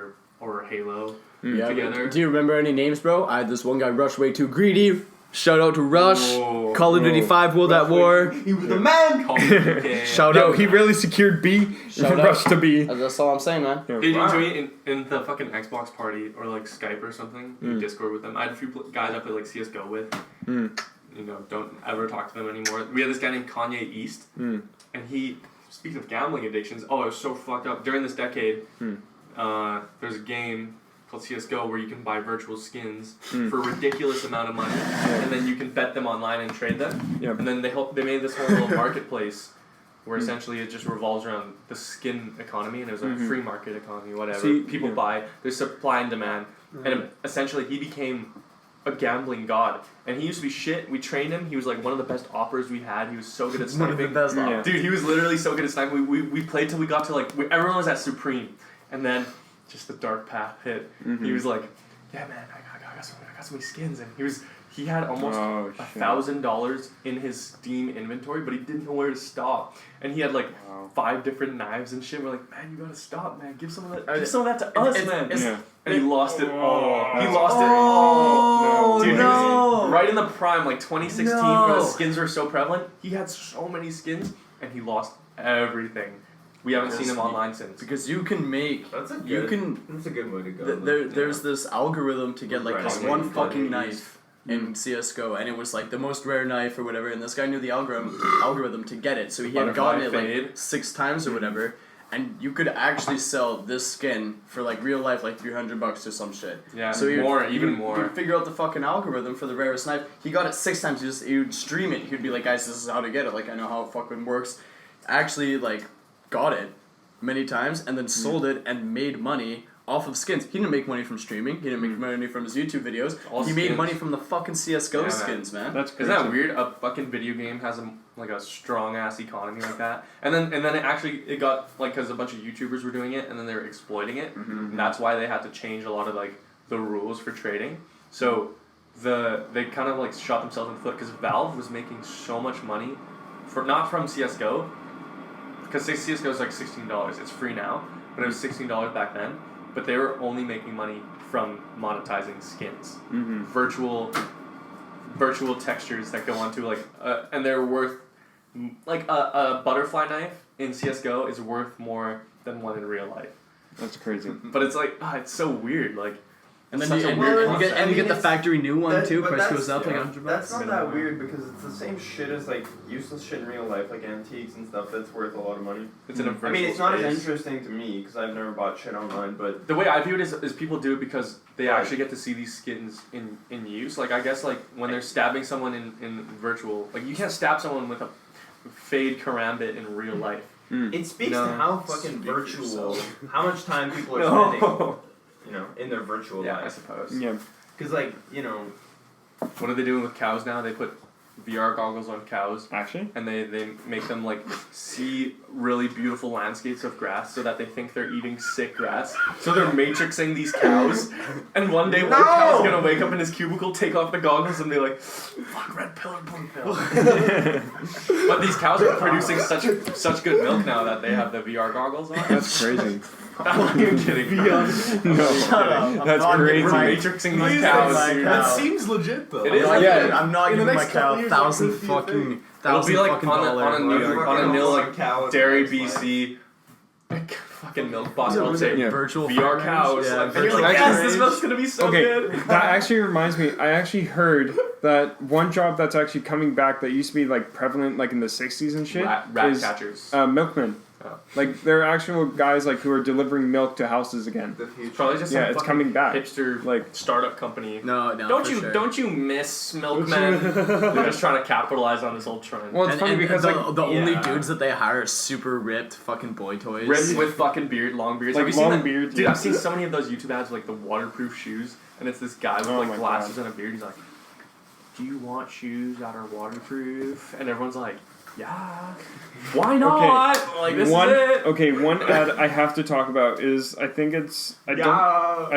or Halo Yeah, together. do you remember any names, bro? I had this one guy, Rush Way Too Greedy. Shout out to Rush. Whoa. Call of Duty 5 World at War. He was the man. Call of Duty. Shout Yo, out. he really secured B. Shout out. Rushed to B. That's all I'm saying, man. Yeah. Did you enjoy it in the fucking Xbox party or like Skype or something? Discord with them. I had a few guys I played like CS:GO with. You know, don't ever talk to them anymore. We had this guy named Kanye East, and he, speaking of gambling addictions, it was so fucked up. During this decade, there's a game called CS:GO where you can buy virtual skins for a ridiculous amount of money, and then you can bet them online and trade them. Yep. And then they made this whole little marketplace where essentially it just revolves around the skin economy, and there's a free market economy, whatever. See, People yeah. buy, there's supply and demand, and essentially he became a gambling god. And he used to be shit. We trained him. He was like one of the best oppers we had. He was so good at One of sniping. the best Yeah. Dude, he was literally so good at sniping. We played till we got to like everyone was at Supreme, and then just the dark path hit. He was like, "Yeah, man, I got so many skins," and he had almost $1,000 in his Steam inventory, but he didn't know where to stop, and he had like 5 different knives and shit. We're like, "Man, you gotta stop, man. Give some of that. Give some of that to us, man." Yeah. And he lost it all. He lost it Oh, all. Dude, he no. was right in the prime, like 2016, No. where the skins were so prevalent. He had so many skins, and he lost everything. We haven't seen him online since. Because you can make That's a you good. can That's a good way to go. there's this algorithm to get like Right. this Right. one Right. fucking knife in CS:GO, and it was like the most rare knife or whatever, and this guy knew the algorithm to get it, so he had gotten it Butterfly like fade. 6 times or whatever, and you could actually sell this skin for like real life like $300 or some shit. Yeah, So you'd- more, even you'd more. figure out the fucking algorithm for the rarest knife. He got it 6 times. He would stream it. He'd be like, "Guys, this is how to get it. Like I know how it fucking works." Actually, like got it many times and then sold it and made money off of skins. He didn't make money from streaming. He didn't make money from his YouTube videos. All He made skins. money from the fucking CS:GO Yeah, man. skins, man. That's Isn't crazy. that weird? A fucking video game has a strong ass economy like that, and then it got like because a bunch of YouTubers were doing it, and then they were exploiting it. And that's why they had to change a lot of like the rules for trading. So they kind of like shot themselves in the foot because Valve was making so much money not from CS:GO, because CS:GO is like $16. It's free now, but it was $16 back then. But they were only making money from monetizing skins, virtual textures that go onto like, and they're worth like a butterfly knife in CS:GO is worth more than one in real life. That's crazy. But it's like it's so weird, like. And then Such you, a and weird you concept. get and you get the factory new one too. but Price that's- goes up like $100. That's not Minimum. that weird because it's the same shit as like useless shit in real life, like antiques and stuff that's worth a lot of money. It's in a virtual I mean, it's not as space. interesting to me because I've never bought shit online, but The way I view it is people do it because they Right. actually get to see these skins in use. Like I guess like when they're stabbing someone in virtual, like you can't stab someone with a fade karambit in real life. it speaks No. to how fucking Speak for virtual, yourself. how much time people are spending, in their virtual Yeah, I life. suppose. Yeah. Because like, What are they doing with cows now? They put VR goggles on cows. Actually. And they make them like see really beautiful landscapes of grass so that they think they're eating sick grass. So they're matrixing these cows, and one day one cow's gonna wake up in his cubicle, take off the goggles, and be like, "Fuck red pill or blue pill." But these cows are producing such good milk now that they have the VR goggles on. That's crazy. I'm not even kidding. No. Shut up. I'm That's not crazy. giving my- Matrixing Please these take cows. my dude. cow. That seems legit though. It is. Like, Yeah. I'm not In the giving my next cow couple years, thousand that could be a fucking thing. It'll be like fucking on a dollar. new on a nil like cow Dairy BC, like, fucking milk box. I'll say Yeah. virtual VR farmers? cows. Yeah, like, and virtual you're like, yes, this farmers. milk's gonna be so Okay, good. that actually reminds me. I actually heard that one job that's actually coming back that used to be like prevalent like in the 60s and shit Rat is catchers. milkmen. Oh. Like they're actual guys like who are delivering milk to houses again. The future. Probably just Yeah, some it's fucking coming back. hipster Like startup company. No, Don't for you sure. don't you miss milkmen? They're just trying to capitalize on this whole trend. well, it's And, funny and because the, like the only yeah. dudes that they hire are super ripped fucking boy toys. Ripped with fucking beard, long beards. Like Have you seen long that? beards, Dude, yeah. I've seen so many of those YouTube ads with like the waterproof shoes, and it's this guy with Oh like my glasses God. and a beard. He's like, do you want shoes that are waterproof? And everyone's like, yeah. Why not? Like, this is it. Okay, one ad I have to talk about is I think it's I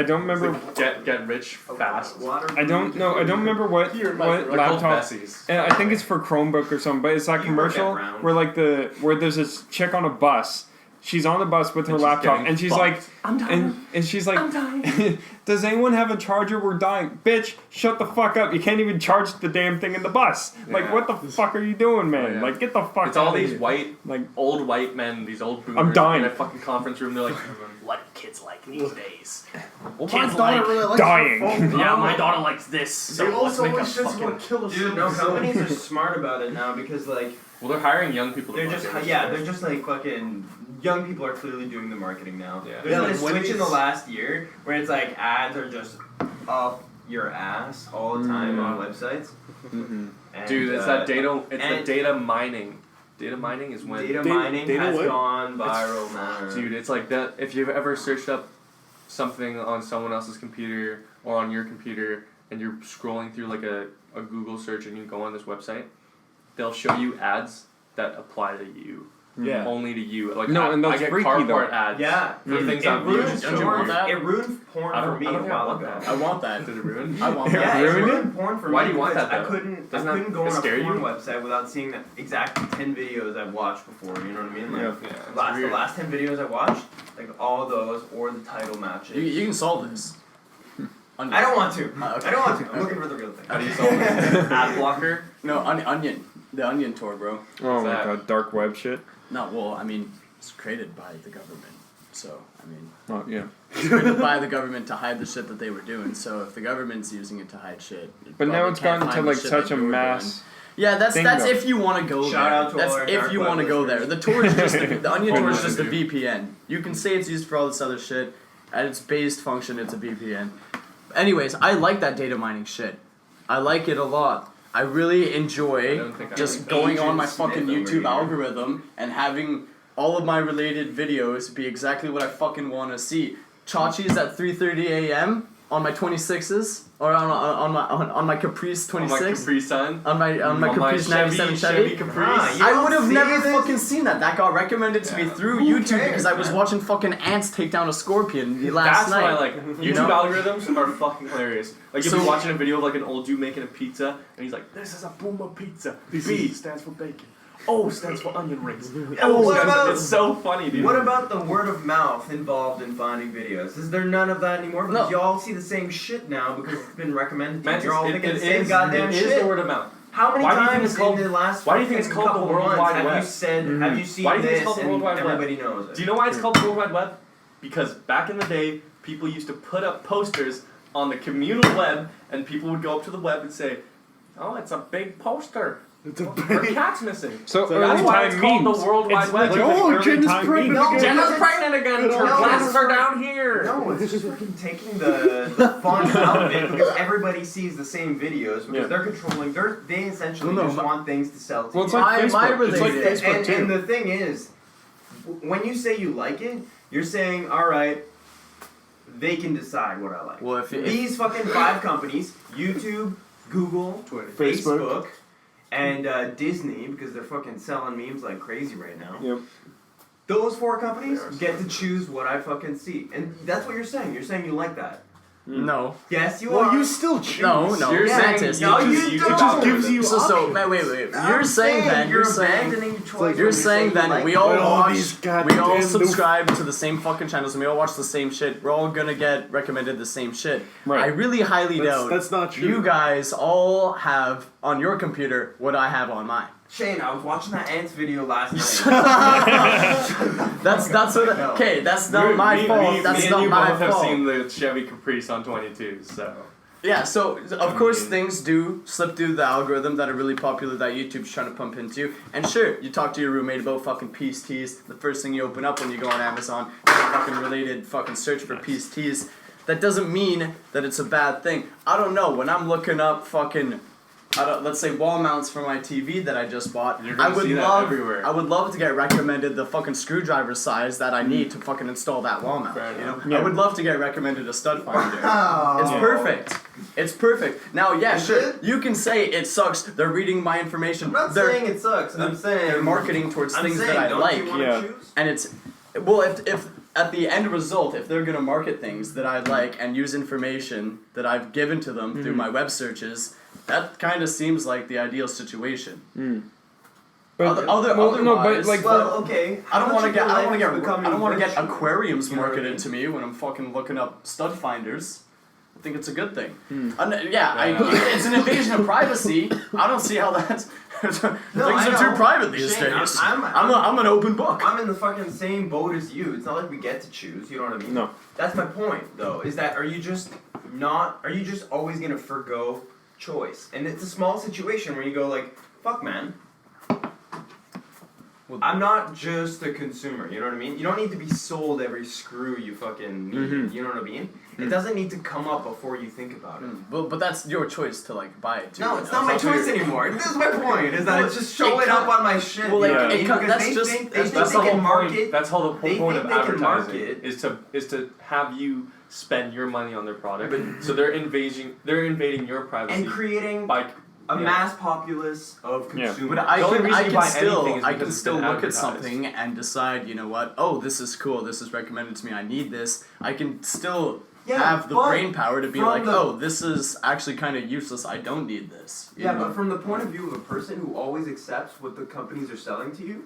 don't remember. Get rich fast. I don't know. I don't remember what laptop. And I think it's for Chromebook or something. But it's that commercial where where there's this chick on a bus. She's on the bus with her laptop, and she's like, I'm dying. And she's like, I'm dying. does anyone have a charger? We're dying. Bitch, shut the fuck up. You can't even charge the damn thing in the bus. Yeah. Like, what the fuck are you doing, man? Oh, yeah. Like, get the fuck It's out all of these here. white, old white men, these old boomers I'm dying. in a fucking conference room. They're like, what kids like these days? Well, Kids my daughter really likes dying. your phone. Yeah, my daughter likes this. So They let's also make a always just fucking... want to kill us. Dude, no, companies are smart about it now because like Well, they're hiring young people to they're market. just like fucking young people are clearly doing the marketing now. Yeah. There's Yeah, been a like switch in the Wendy's- last year where it's like ads are just up your ass all the time on websites. Mm-hmm. And, Dude, it's that data. It's the and- data mining. Data mining is when. data mining data has what? gone viral, man. Dude, it's like that. If you've ever searched up something on someone else's computer or on your computer, and you're scrolling through like a Google search, and you go on this website, they'll show you ads that apply to you. Yeah. Only to you. Like No, and I that's get freaky, car though. part ads. Yeah. For things It I've ruined used. Don't you want that? It ruined porn I for don't- me I a don't think I while want ago. that. I want that. Did it ruin? I want Yeah, that. it Ruined it? ruined porn for Why me do you want because that, though? I couldn't Doesn't that go on a scare porn you? website without seeing the exact 10 videos I've watched before, you know what I mean? Like, Yeah. Yeah. the last 10 videos I watched, like all those or the title matches. You can solve this. Onion. I don't want to. Okay. I don't want to. I'm looking for the real thing. How do you solve this? Ad blocker? No, Onion. The Onion Tour, bro. Oh my that? god, dark web shit. No, well, I mean, it's created by the government. So, I mean, Oh yeah. it's created by the government to hide the shit that they were doing. So, if the government's using it to hide shit, it But now probably it's can't gotten to find the like shit such that a you were mass. doing. Yeah, that's thing, that's though. if you want to go Shout there. out to That's all our if dark you web want to go there. listeners. The tour is just the Onion Tour is Oh, just a dude. VPN. You can say it's used for all this other shit. At its base function, it's a VPN. Anyways, I like that data mining shit. I like it a lot. I really I enjoy don't think I just Agent going on my Smith fucking over YouTube here. algorithm and having all of my related videos be exactly what I fucking want to see. Chachi's at 3:30 a.m. on my 26s or on my Caprice On my 26 Capri Sun. on my Caprice 97 Chevy. Caprice. Ah, you I don't would have see never this? fucking seen that. That got recommended to me through Who YouTube cares, because I was man? watching fucking ants take down a scorpion last That's night. why I like YouTube know? algorithms are fucking hilarious. Like you'll be So- watching a video of like an old dude making a pizza and he's like, "This is a Boomer pizza. B stands for bacon. O stands for onion rings. Oh, what stands for-" about- It's so funny, dude. What about the word of mouth involved in finding videos? Is there none of that anymore? Because No. you all see the same shit now because it's been recommended to you. Mantis, You're all it thinking the is- same goddamn it shit. is the word of mouth. How many Why do you think times it's called- in the last why do you think it's fucking called the couple World months Wide have Web? you said, have you seen Why do you think this it's called the and World Wide Web? everybody knows it? Do you know why it's called the World Wide Web? Because back in the day, people used to put up posters on the communal web, and people would go up to the web and say, "Oh, it's a big poster. It's a Our cat's missing." So So early That's why it's time called memes. the World Wide It's Web. literally Oh, early Jen is time pregnant memes. again. Jenna's pregnant again. No, Her glasses it's- are down here. No, it's just fucking taking the fun out of it because everybody sees the same videos because Yeah. they're controlling. They essentially No, just my- want things to sell to Well, it's you. like My Facebook. It's like related- Facebook too. And the thing is, when you say you like it, you're saying, all right, they can decide what I like. Well, if These fucking 5 companies, YouTube, Google, Twitter. Facebook, and Disney, because they're fucking selling memes like crazy right now. Yep. Those 4 companies get to choose what I fucking see. And that's what you're saying. You're saying you like that. no, Yes, you Well, are. you still choose. no, You're Yeah, Mantis. no, you you just- don't. It just gives you So options. wait. I'm You're saying then you're you're saying abandoning your choice. you're when saying you then like we it. all Well, all watch, these we all goddamn subscribe to the same fucking channels and we all watch the same shit. We're all gonna get recommended the same shit. Right. I really highly doubt That's not true. you guys all have on your computer what I have on mine. Shane, I was watching that ants video last night. That's what. No. Okay, that's not my fault. That's me not and you my both have fault. seen the Chevy Caprice on 22s, so. Yeah, so of course things do slip through the algorithm that are really popular that YouTube's trying to pump into. And sure, you talk to your roommate about fucking peace teas. The first thing you open up when you go on Amazon is a fucking related fucking search for peace teas. That doesn't mean that it's a bad thing. I don't know, when I'm looking up fucking let's say wall mounts for my TV that I just bought, You're gonna see that everywhere. I would love to get recommended the fucking screwdriver size that I need to fucking install that wall mount. Fair You know, enough. Yeah. I would love to get recommended a stud finder. Oh. It's perfect. It's perfect. Now, yeah, Is sure. it? You can say it sucks. They're reading my information. I'm not they're, saying it sucks. I'm saying they're marketing towards I'm things saying, that I don't like. You wanna Yeah. choose? And it's, well, if at the end result, if they're gonna market things that I like and use information that I've given to them through my web searches, that kind of seems like the ideal situation. But Otherwise, like, Well, okay. I don't want to get I don't want to get aquariums You know what I marketed mean? to me when I'm fucking looking up stud finders. I think it's a good thing. Yeah. It's an invasion of privacy. I don't see how that's things I are too know. private these Shane, days. I'm I'm an open book. I'm in the fucking same boat as you. It's not like we get to choose. You know what I mean? No. That's my point, though. Is that are you just always gonna forgo choice? And it's a small situation where you go like, fuck, man. I'm not just a consumer, you know what I mean? You don't need to be sold every screw you fucking need, you know what I mean? It doesn't need to come up before you think about it. But that's your choice to like buy it too. No, it's not my choice anymore. This is my point, is that Well, it's just showing up on my shit. well, like, you know what I it mean? co- Because that's they just- think, that's they That's think the they whole can point. market. That's the whole they point of think they can advertising market. is to have you spend your money on their product. So they're invading your privacy And creating by a mass populace of Yeah. consumers. But The only reason I you can buy still anything is because it's been look at advertised. something and decide, you know what? Oh, this is cool. This is recommended to me. I need this. I can still have the but brain power to be from like, the- oh, this is actually kind of useless. I don't need this. You Yeah, know? but from the point of view of a person who always accepts what the companies are selling to you,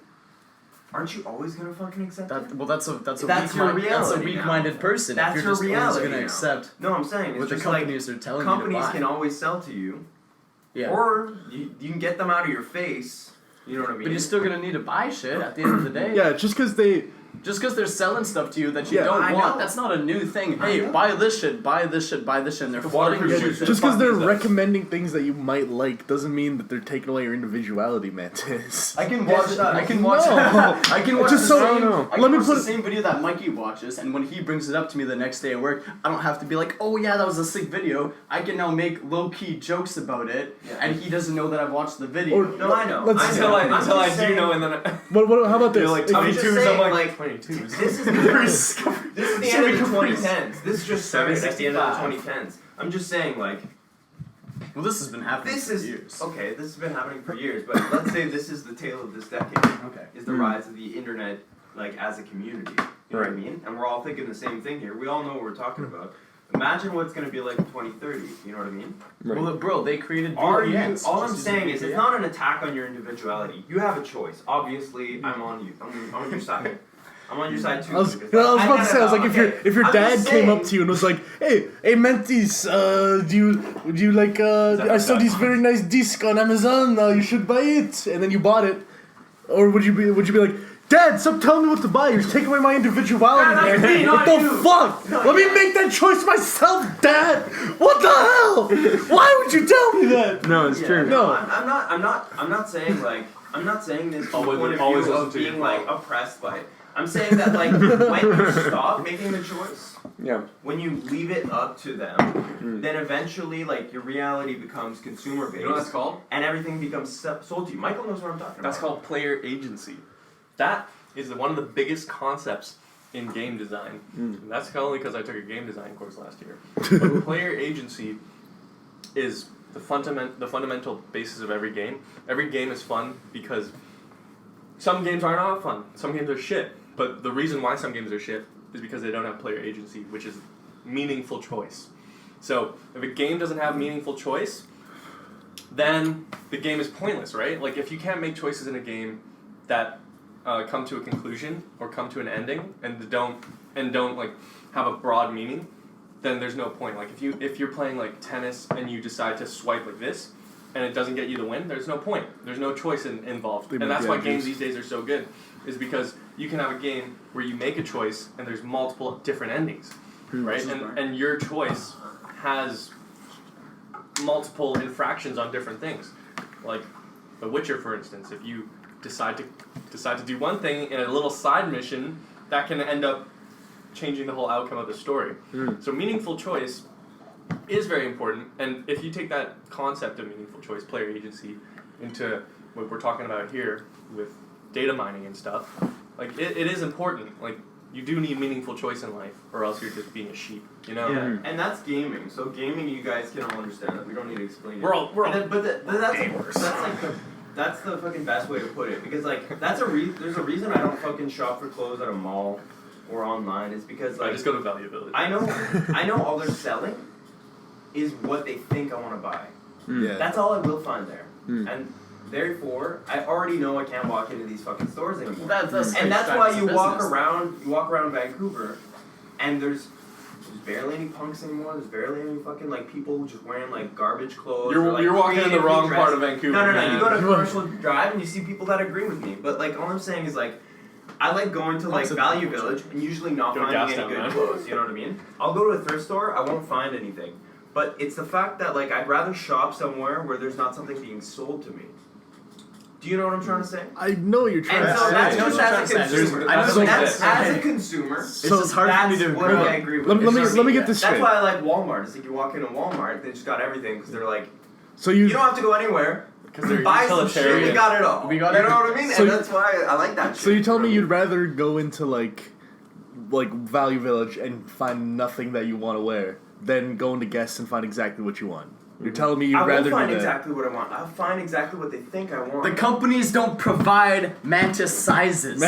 aren't you always gonna fucking accept it? that's a That's weak-minded, your reality weak-minded person. That's if your you're just always reality gonna now. accept No, I'm saying it's what the just like companies are telling you to companies buy. can always sell to you, Yeah. or you can get them out of your face. You know what I mean? But you're still gonna need to buy shit at the end of the day. Yeah, just because Just because they're selling stuff to you that you Yeah, don't I want, know. that's not a new thing. I Hey, know. buy this shit, buy this shit, buy this shit, and they're The flooding waterproof you shoes. with just it. because they're Fuck these recommending things that you might like doesn't mean that they're taking away your individuality, Mantis. I can Yes, watch. it does. I can watch. No. I can watch Just the so- same. no. I can Let me watch put the it- same video that Mikey watches, and when he brings it up to me the next day at work, I don't have to be like, "Oh yeah, that was a sick video." I can now make low key jokes about it, Yeah. and he doesn't know that I've watched the video. Or- No, I know. Let's- I until know. I I'm until I just do saying- know, and then I, How about this? you're like If- I'm just 22s. I'm saying, like like, 22s. This is this is the end of the 2010s. This just started at the end of the 2010s. I'm just saying, like, Well, this has been happening this for is years. okay. This has been happening for years, but let's say this is the tale of this decade. Okay. Is the rise of the internet, like, as a community. You know what I Right. mean? And we're all thinking the same thing here. We all know what we're talking about. Imagine what it's going to be like in 2030. You know what I mean? Right. Well, bro, they created Are you? VPNs. All I'm Just saying use is, it's VPN. not an attack on your individuality. You have a choice. Obviously, I'm on you. I'm on your side. I'm on your side too. I was because about to say, I was like, if your I'm dad just came up saying- to you and was like, hey Mantis, do you like, I saw this very nice disc on Amazon, you should buy it, and then you bought it, or would you be like, Dad, stop telling me what to buy, you're taking away my individuality, Dad, that's man. me, What not the you. fuck? Not Let me you. make that choice myself, Dad. What the hell? Why would you tell me that? No, it's Yeah, true. No. I'm not saying like I'm not saying this from the Always- point of always view listen of to your being like mom. oppressed by it. I'm saying that like when you stop making the choice, Yeah. when you leave it up to them, then eventually like your reality becomes consumer based, You know what that's called? and everything becomes sold to you. Michael knows what I'm talking That's about. called player agency. That is one of the biggest concepts in game design. And that's only because I took a game design course last year. But player agency is the fundamental basis of every game. Every game is fun because some games are not fun. Some games are shit. But the reason why some games are shit is because they don't have player agency, which is meaningful choice. So if a game doesn't have meaningful choice, then the game is pointless, right? Like if you can't make choices in a game that come to a conclusion or come to an ending and don't like have a broad meaning, then there's no point. Like if you're playing like tennis and you decide to swipe like this and it doesn't get you the win, there's no point. There's no choice involved. They And make that's why the games edges. these days are so good, is because you can have a game where you make a choice and there's multiple different endings, right? This is right. And your choice has multiple infractions on different things. Like The Witcher, for instance, if you decide to do one thing in a little side mission, that can end up changing the whole outcome of the story. So meaningful choice is very important, and if you take that concept of meaningful choice, player agency, into what we're talking about here with data mining and stuff, like it is important. Like you do need meaningful choice in life, or else you're just being a sheep. You know. Yeah, and that's gaming. So gaming, you guys can all understand that. We don't need to explain it. We're all But that's gamers. that's the fucking best way to put it, because like there's a reason I don't fucking shop for clothes at a mall or online. It's because like I just go to Value Village. I know all they're selling is what they think I want to buy. Yeah. That's all I will find there, and therefore I already know I can't walk into these fucking stores anymore. That's why you walk around Vancouver, and there's barely any punks anymore. There's barely any fucking like people just wearing like garbage clothes. You're walking in the wrong part of Vancouver. No. Man. You go to Commercial Drive and you see people that agree with me. But like all I'm saying is like, I like going to like Value Village and usually not Go to finding any Gastown, good man. clothes. You know what I mean? I'll go to a thrift store. I won't find anything. But it's the fact that like I'd rather shop somewhere where there's not something being sold to me. Do you know what I'm trying to say? I know what you're trying And to so say. that's I know just what as a you're trying to say. consumer. I know So what that's you're as saying. a consumer. It's just hard for me That's to what agree. I agree with. Let me It's get just- this That's straight. why I like Walmart. It's like you walk into Walmart, they just got everything because they're like, So you don't have to go anywhere. Because they're Buy some shit. utilitarian. We got it all. We got you it. know what I mean? So And you- that's why I like that shit. So you tell me know you'd rather go into like Value Village and find nothing that you want to wear than go into Guess and find exactly what you want. You're telling me you'd I won't rather find do that. exactly what I want. I'll find exactly what they think I want. The companies don't provide Mantis sizes.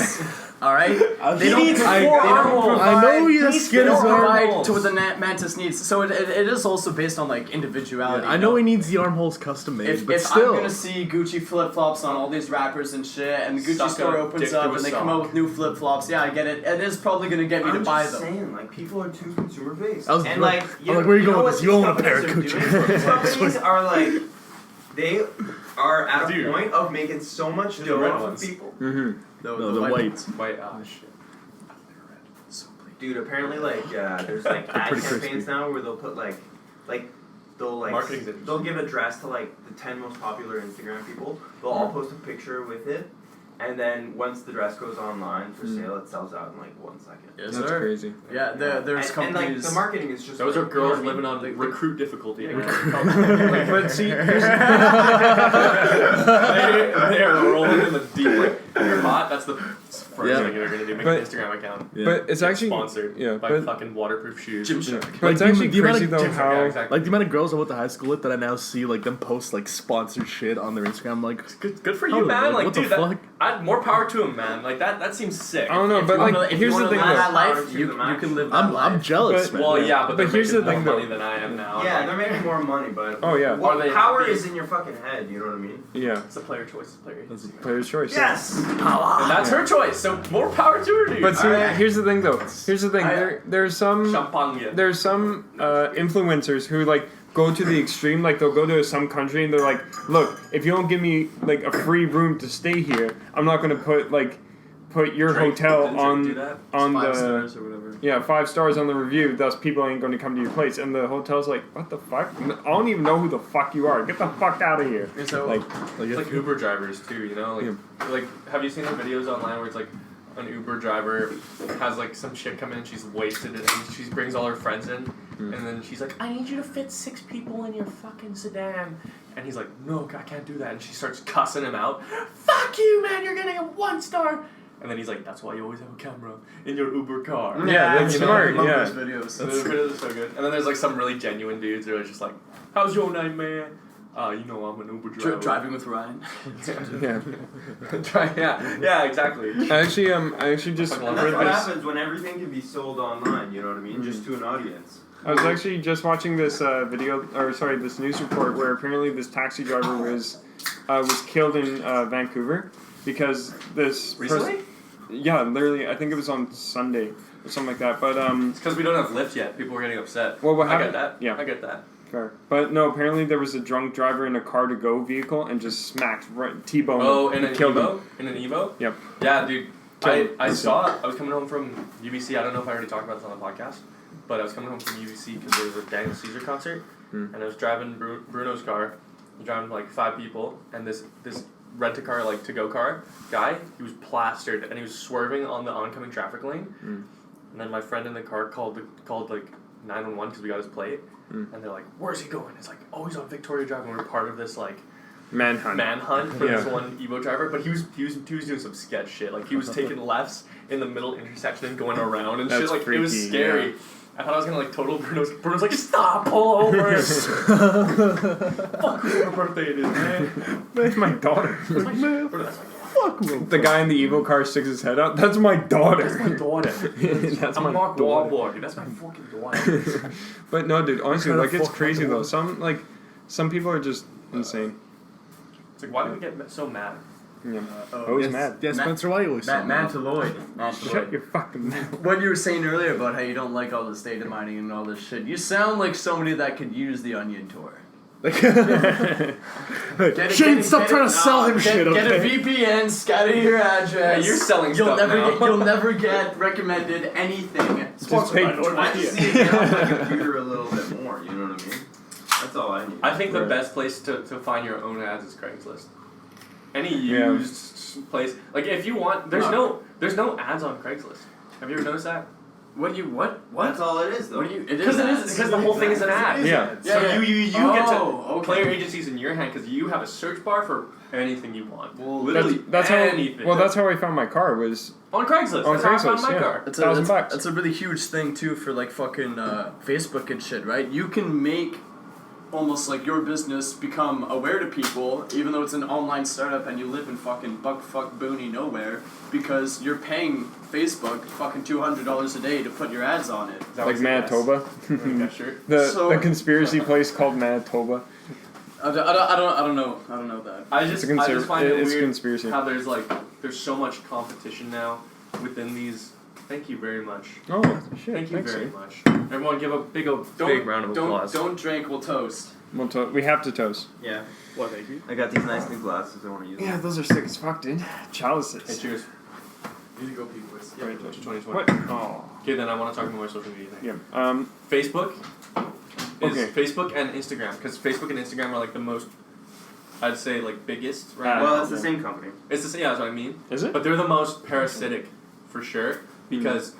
Alright? They He don't, needs they four don't arm holes. provide, I know he has they skin don't as well. provide to what the Mantis needs. So it is also based on like individuality. I know he needs the armholes custom made, If, but if still. I'm gonna see Gucci flip flops on all these rappers and shit, and the Gucci Suck store a opens dick to up a and they sock. come out with new flip flops, yeah, I get it. It is probably gonna get me I'm to buy just them. saying, like, people are too consumer based. I was- And like, I'm like, where you going know with what this? You don't these want a pair of companies are Gucci. doing? These companies are like, they are at Dude. a point of making so much The dough red off of ones. people. Mm-hmm. No, the whites. White. Oh shit. Dude, apparently, like, there's like ad pretty campaigns crispy. now where they'll put they'll like Marketing's interesting. they'll give a dress to like the 10 most popular Instagram people. They'll all post a picture with it, and then once the dress goes online for sale, it sells out in like 1 second. Yes, That's sir. crazy. Yeah, there's and like companies. the marketing is just Those like, are girls you know what I living mean? on Like, recruit difficulty. But see, here's they are rolling in the deep. Like, if you're hot, that's the first Yeah. thing you're gonna do. Make But- an Instagram account. Yeah. but it's actually Sponsored yeah, by but fucking waterproof shoes. Gymshark. but it's Like, actually the amount crazy of though Yeah, how exactly. Like the amount of girls I went to high school with that I now see like them post like sponsored shit on their Instagram. I'm like, Good for How you, the- man. like, Like, what dude, the that, fuck? more power to him, man. Like that seems sick. I don't know, If but you like wanna- if here's you the wanna thing live that though. life, you can live that I'm life. jealous, But- man. Well, yeah, but But here's they're the making thing, more though. money than I am now. Yeah, Like, they're making more money, but Oh, yeah. what Are they power happy? is in your fucking head. You know what I mean? Yeah, it's a player choice. It's a player. That's a player's choice. Yes. And that's her choice. So more power to her, dude. But see, Alright. here's the thing though. Here's the thing. I- There's some Champagne. there's some influencers who like go to the extreme. Like they'll go to some country and they're like, look, if you don't give me like a free room to stay here, I'm not gonna put your Drake- hotel didn't Drake on do that? on 5 the stars or whatever. yeah 5 stars on the review. Thus, people ain't going to come to your place. And the hotel's like, what the fuck? I don't even know who the fuck you are. Get the fuck out of here. And so, Like, It's like Uber drivers too, you know? Like have you seen the videos online where it's like an Uber driver has like some chick come in, she's wasted and she brings all her friends in, and then she's like, I need you to fit 6 people in your fucking sedan. And he's like, no, I can't do that. And she starts cussing him out. Fuck you, man, you're getting a 1 star. And then he's like, that's why you always have a camera in your Uber car. Yeah, that's you know, smart, I love yeah. those videos. So those videos are so good. And then there's like some really genuine dudes that are just like, how's your name, man? You know I'm an Uber driver. Driving with Ryan. yeah. yeah, exactly. I actually just Fucking And love that's read what this. happens when everything can be sold online. You know what I mean? Just to an audience. I was actually just watching this this news report where apparently this taxi driver was killed in Vancouver because this Recently? yeah, literally, I think it was on Sunday or something like that. But It's because we don't have Lyft yet. People are getting upset. Well, what I get happened- that. yeah. I get that. fair. But no, apparently there was a drunk driver in a car-to-go vehicle and just smacked T-boned Oh, him in and an killed Evo? him. In an Evo? Yep. Yeah, dude. Killed I him. saw it. I was coming home from UBC. I don't know if I already talked about this on the podcast, but I was coming home from UBC because there was a Daniel Caesar concert, and I was driving Bruno's car. I was driving like 5 people, and this rent-a-car, like to-go car guy, he was plastered, and he was swerving on the oncoming traffic lane. And then my friend in the car called like 911 because we got his plate, and they're like, "Where's he going?" It's like, "Oh, he's on Victoria Drive." And we're part of this like manhunt for this Yeah. one Evo driver, but he was doing some sketch shit. Like he was taking lefts in the middle intersection and going around and shit. That's Like it was freaky, scary. yeah. I thought I was gonna like total Bruno's. Bruno's like, stop, pull over. Fuck whoever birthday it is, man. That's my daughter. That's my Man, Bruno's like, fuck Will. The guy in the Evo car sticks his head out. That's my daughter. that's my daughter. That's I'm my Mark daughter. Wahlberg. That's my fucking daughter. But no, dude. Honestly, Kinda like it's fucked crazy up. though. Some people are just insane. It's like, why do we get so mad? Yeah. Always mad. Yeah, Spencer, why you always say that? Mantaloid. Shut your fucking mouth. What you were saying earlier about how you don't like all this data mining and all this shit, you sound like somebody that could use the Onion tour. Shane, stop trying to sell him shit, Get a okay? VPN, scatter your address. Yeah, you're selling you'll stuff never now. You'll never get recommended anything. Just pay. I just need to get off my computer a little bit more, you know what I mean? That's all I need. I think the Right. best place to find your own ads is Craigslist. Any Yeah. used place, like if you want, there's no ads on Craigslist. Have you ever noticed that? What do you what? That's all it is, though. What do you? It Because it is ads. because the whole thing is an ad. Yeah. So Yeah, you get to Oh, play your okay. agencies in your hand because you have a search bar for anything you want. Well, Literally That's anything. how. Well, that's how I found my car. Was on Craigslist. on That's how I found Craigslist, my yeah. car. That's $1,000. that's a really huge thing too for like fucking Facebook and shit, right? You can make almost like your business become aware to people, even though it's an online startup and you live in fucking buckfuck boony nowhere, because you're paying Facebook fucking $200 a day to put your ads on it. That like was the best. Manitoba. Yeah, sure. The conspiracy place called Manitoba. I don't know that. I It's just a find it it's a weird conspiracy. how there's so much competition now within these. Thank you very much. Oh shit! Thank you thanks, very Steve. much. Everyone give a big round of applause. Don't drink, we'll toast. We have to toast. Yeah. What, thank you? I got these nice new glasses. I want to use them. Yeah, those are sick as fuck, dude. Chalices. Hey, cheers. You need to go pee, boys. Yeah, Right. 2020. What? Oh. Okay, then I want to talk about my social media thing. Yeah. Facebook is Okay. Facebook and Instagram, because Facebook and Instagram are like the most, I'd say, like biggest right now. Well, it's the same company. It's the same. Yeah, that's what I mean. Is it? But they're the most parasitic, for sure, because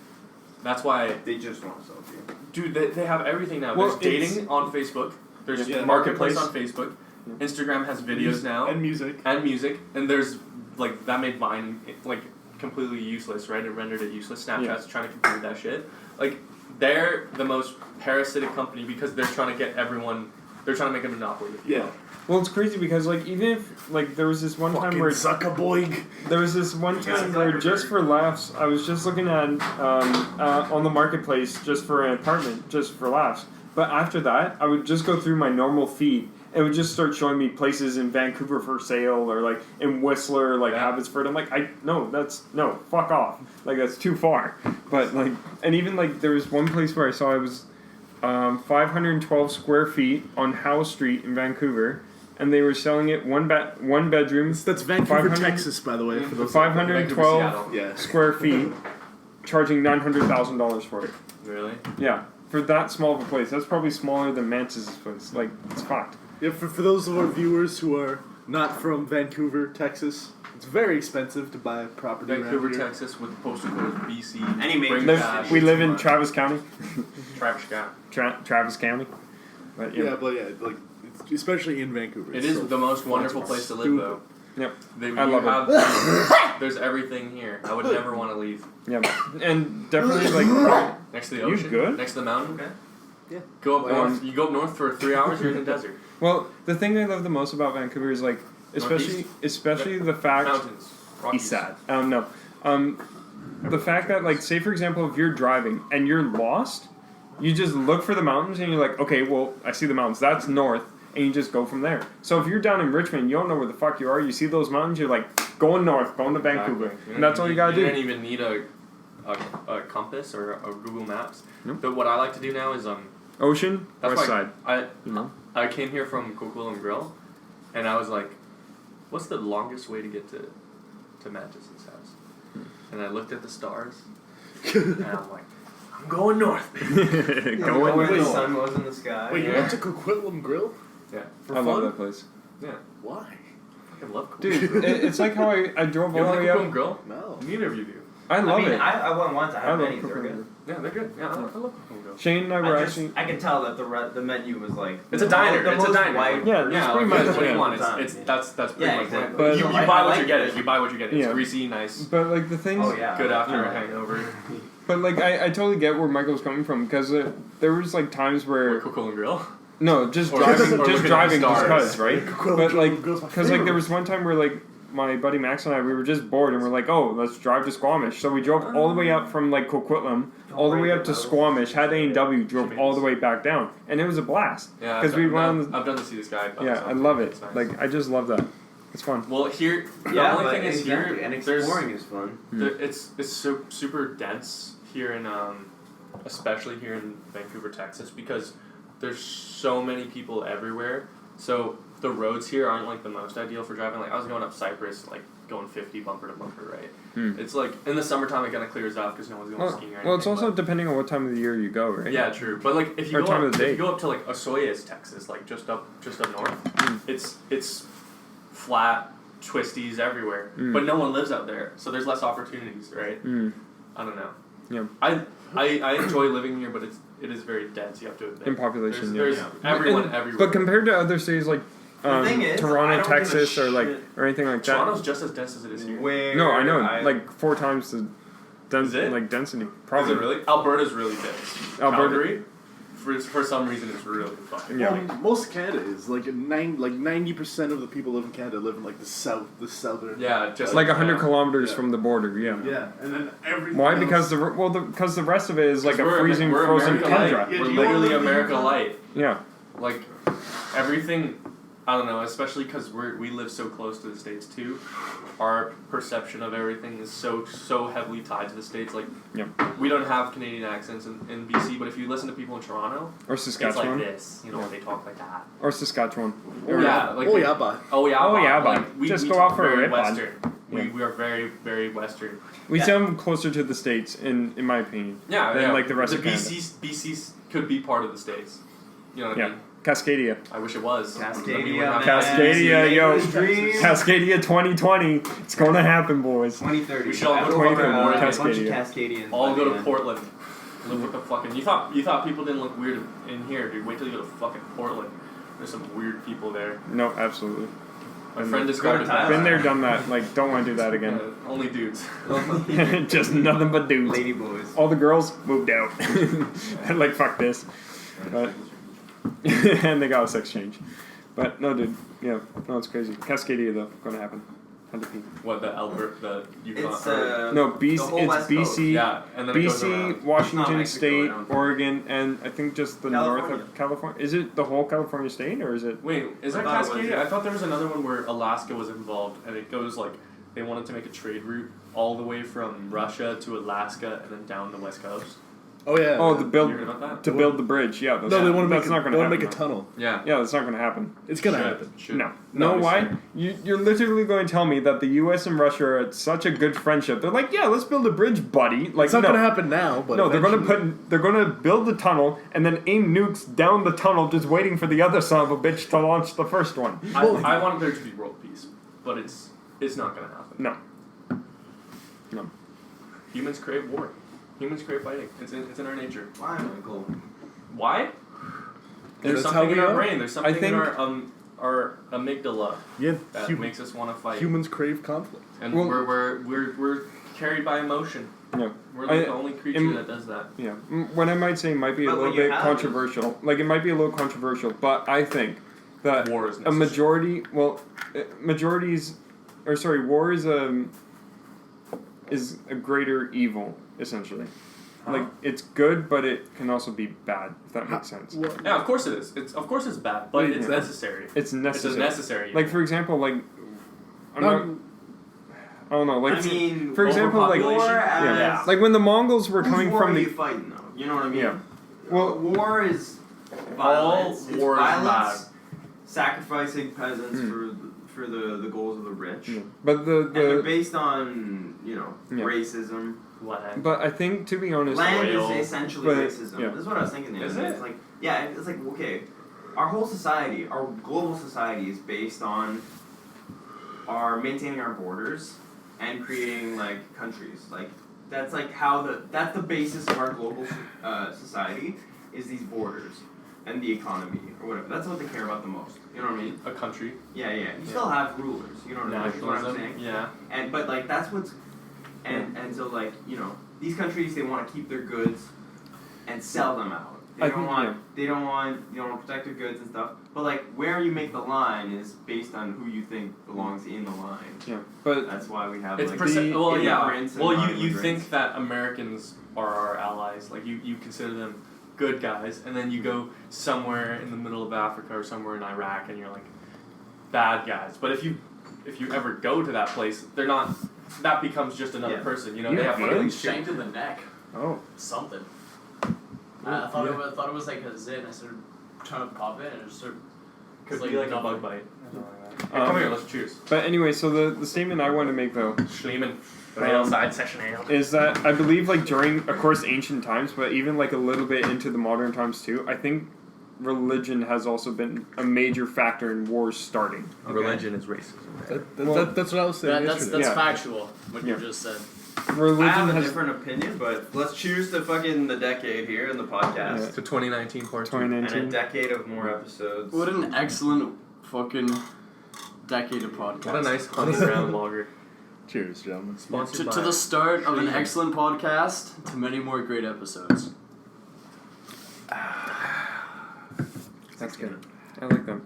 that's why, They just want to sell to you. dude, they have everything now. Well, There's it's- dating on Facebook. There's Yeah, marketplace marketplace. on Facebook. Instagram has videos now And music. and music, and there's like that made Vine like completely useless, right? It rendered it useless. Snapchat's trying to compete with that shit. Like they're the most parasitic company because they're trying to get everyone. They're trying to make a monopoly. If you Yeah. will. Well, it's crazy because like even if like there was this one time Fucking where sucker boy. there was this one time where just for laughs I was just looking at on the marketplace just for an apartment just for laughs. But after that, I would just go through my normal feed. It would just start showing me places in Vancouver for sale or like in Whistler, like Abbotsford. I'm like, fuck off. Like that's too far. But like, and even like there was one place where I saw it was 512 square feet on Howe Street in Vancouver, and they were selling it one bedroom, That's Vancouver, 500 Texas, by the way. For those 512 Yeah. square feet, charging $900,000 for it. Really? Yeah, for that small of a place. That's probably smaller than Mantis' place. Like, it's fucked. Yeah, for those of our viewers who are not from Vancouver, Texas, it's very expensive to buy property Vancouver, around here. Texas, with the postal code of BC. Any major Bring Live, cash. we live in Travis County. Travis Scott. Travis County. But, Yeah, but yeah, like it's, especially in Vancouver. It it's is so the most wonderful place to live, though. Yep. I love it. There's everything here. I would never want to leave. Yeah, and definitely like Next to the You ocean. good? Next to the mountain. Okay. Yeah. Go up Well, north. You go up north for 3 hours. You're in the desert. well, the thing I love the most about Vancouver is like especially the fact Mountains. Rockies. he's sad. No. The fact that like say for example if you're driving and you're lost, you just look for the mountains and you're like, okay, well I see the mountains. That's north. And you just go from there. So if you're down in Richmond, you don't know where the fuck you are. You see those mountains, you're like going north, going to Vancouver, Exactly. and that's all you gotta do. You don't even need a compass or a Google Maps. Nope. But what I like to do now is Ocean, that's west why side. I You know. I came here from Coquitlam Grill, and I was like, what's the longest way to get to Mantis' house? And I looked at the stars, and I'm like, I'm going north. Going where the north. sun was in the sky. Wait, you Yeah. went to Coquitlam Grill? Yeah. For I fun? love that place. Yeah. Why? I fucking love Coquitlam. Dude, it's like how I drove You all don't the like way Coquitlam up. Grill? No. Neither of you do. I love it. I went once. I I had love many. They were Coco and good. Yeah, they're good. Yeah, I love Coco and Grill. Shane and I were actually. I could tell that the menu was like. It's a diner. the It's a most diner. white- Yeah, Yeah, pretty like, much, what do yeah. you want? That's pretty Yeah, much exactly. it. But- You I buy what like you get. it. You buy what you get. It's Yeah. greasy, nice, But like the things. Oh yeah. good after Yeah. a hangover. But like I totally get where Michael's coming from because there was like times Or where Coco and Grill. no, just Or driving, looking just at driving the just stars. cause, right? Coco But like, Grill's my because like there favorite. was one time where like my buddy Max and I we were just bored and we're like, oh, let's drive to Squamish. So we drove all the way up from like Coquitlam, all the way up to Squamish, had A&W, drove all the way back down, and it was a blast. Yeah, 'Cause we went on I've done to see this guy. Yeah, I love it. It's nice. Like I just love that. It's fun. Well, here the Yeah, only but thing is exactly, here and there's exploring is fun. it's so super dense here in especially here in Vancouver, Texas, because there's so many people everywhere. So the roads here aren't like the most ideal for driving. Like I was going up Cypress, like going 50 bumper to bumper, right? It's like in the summertime it kind of clears off because no one's going skiing or anything. Well, it's also but- depending on what time of the year you go, right? yeah, true. But like if you Or go time up, of the if day. you go up to like Osoyoos, Texas, like just up north, it's flat, twisties everywhere. But no one lives out there, so there's less opportunities, right? I don't know. Yeah. I enjoy living here, but it is very dense. You have to admit. In population, there's yeah. everyone And- everywhere. But compared to other cities like The thing is, I Toronto, don't give a Texas, or like shit. or anything like that. Toronto's just as dense as it is here. Where No, I know, like 4 times the Is it? like density. Is Probably. it really? Alberta's really dense. Alberta- Calgary, for some reason, it's really fucking. Yeah. dense. Most of Canada is like 90% of the people live in Canada live in like the southern. Yeah, just Like 100 yeah. kilometers Yeah. from the border, yeah. Yeah, and then everything. Why? else- Because the rest of it is like a We're- freezing, we're frozen America tundra. Light. Yeah, We're do you literally wanna live in America Canada? Light. Yeah. Like everything, I don't know. Especially because we live so close to the states too. Our perception of everything is so heavily tied to the states. Like Yeah. we don't have Canadian accents in BC, but if you listen to people in Toronto, Or it's like Saskatchewan. this. You know, they talk like that. Or Saskatchewan. Oh yeah, like Oh yeah, but Oh yeah, Oh, but, yeah, but like, we just we go talk out for a very rip on. Western. Yeah. We are very very Western. We Yeah. sound closer to the States, in my opinion. Yeah, Than, yeah. like, the rest of Canada. BC's could be part of the states. You know what I Yeah. mean? Cascadia. I wish it was. Cascadia, Then we wouldn't have man. Cascadia, yo. Dream. Cascadia 2020. It's gonna happen, boys. 2030. We should all go to Everyone, fucking a bunch of Cascadia. Cascadians. All by go the to end. Portland. Live with the fucking. You thought people didn't look weird in here, dude. Wait till you go to fucking Portland. There's some weird people there. No, absolutely. My friend described it Thailand. Been there, done that. Like, don't want to do that again. Only dudes. Just nothing but dudes. Lady boys. All the girls moved out. Like, fuck this. But, and they got a sex change. But no, dude. Yeah, no, it's crazy. Cascadia though, gonna happen. 100%. What the Albert, the Yukon? It's No, BC. the whole It's West Coast. BC. yeah, and then it goes BC, around. Washington Mexico, State, I don't think. Oregon, and I think just the north California. of California. Is it the whole California state, or is it? Wait, is I that thought it was, Cascadia? yeah. I thought there was another one where Alaska was involved, and it goes like they wanted to make a trade route all the way from Russia to Alaska and then down the west coast. oh yeah. Oh, the build You heard about that? to build the bridge. Yeah, that's, No, they want to make. that's not They gonna want to happen. make a tunnel. Yeah. Yeah, that's not gonna happen. It's gonna Should. happen. Should. No. No, No, we why? shouldn't. You're literally going to tell me that the U.S. and Russia are at such a good friendship. They're like, yeah, let's build a bridge, buddy. Like, It's not no. gonna happen now, but No, they're eventually. gonna build the tunnel and then aim nukes down the tunnel, just waiting for the other son of a bitch to launch the first one. I wanted there to be world peace, but it's not gonna happen. No. No. Humans crave war. Humans crave fighting. It's in our nature. Why, Michael? Why? There's that's how something in we our are? brain. There's something think- in our amygdala Yeah, that makes us want to fight. humans crave conflict. And Well- we're carried by emotion. Yeah. We're like I- the only creature in- that does that. Yeah. What I might say might be a But little what you bit have controversial. Like, it might be a little controversial, but I think that War is a necessary. majority, war is a greater evil, essentially. Like, it's good, but it can also be bad, if that makes sense. Yeah, of course it is. Of course it's bad, but it's Yeah. necessary. It's necessary. It's a necessary. Like, for example, like, I'm No, not, I don't know, like, I mean, for example, like, overpopulation? war as yeah, like when the Mongols were whose coming war from are you the, fighting though? You know what I mean? Yeah. Well, war is All violence. It's war is violence, sacrificing peasants Hmm. for the goals of the rich. yeah. But And they're the, based on, Yeah. racism. Land. but I think, to be honest, Land Whale. is essentially But, racism. yeah. This is what I was thinking. The Is other day. it? It's like, yeah, it's like, okay, our whole society, our global society is based on our maintaining our borders and creating, like, countries. Like, That's like how that's the basis of our global society is these borders and the economy or whatever. That's what they care about the most. You know what I mean? A country. Yeah. You still have rulers. You know what I mean? That's what I'm saying. Yeah. But like that's what's and so like these countries they want to keep their goods and sell them out. They don't want to protect their goods and stuff. But like where you make the line is based on who you think belongs in the line. Yeah, but That's why we have It's like immigrants and you non-immigrants. think that Americans are our allies, like you consider them good guys, and then you go somewhere in the middle of Africa or somewhere in Iraq and you're like bad guys. But if you ever go to that place, they're not. That becomes just another person. They have fucking Shanked in the neck. oh, Something. I thought it was like a zit, and I started trying to pop it, and it just started. could It's be like a nothing. bug bite. Hey, come here, let's choose. but anyway, so the statement I want to make though Schliemann, rail side session ale. is that I believe like during, of course, ancient times, but even like a little bit into the modern times too, I think religion has also been a major factor in wars starting. Religion is racism. That's what I was saying. That's yesterday. Yeah. factual. What you Yeah. just said. Religion I have a has different opinion, but let's choose the fucking the decade here in the podcast. Yeah. To 2019 part 2. And a 2019. decade of more episodes. What an excellent fucking decade of podcast. What a nice underground lager. Cheers, gentlemen. Sponsored To by the start of an Schliemann. excellent podcast, to many more great episodes. That's good. I like them.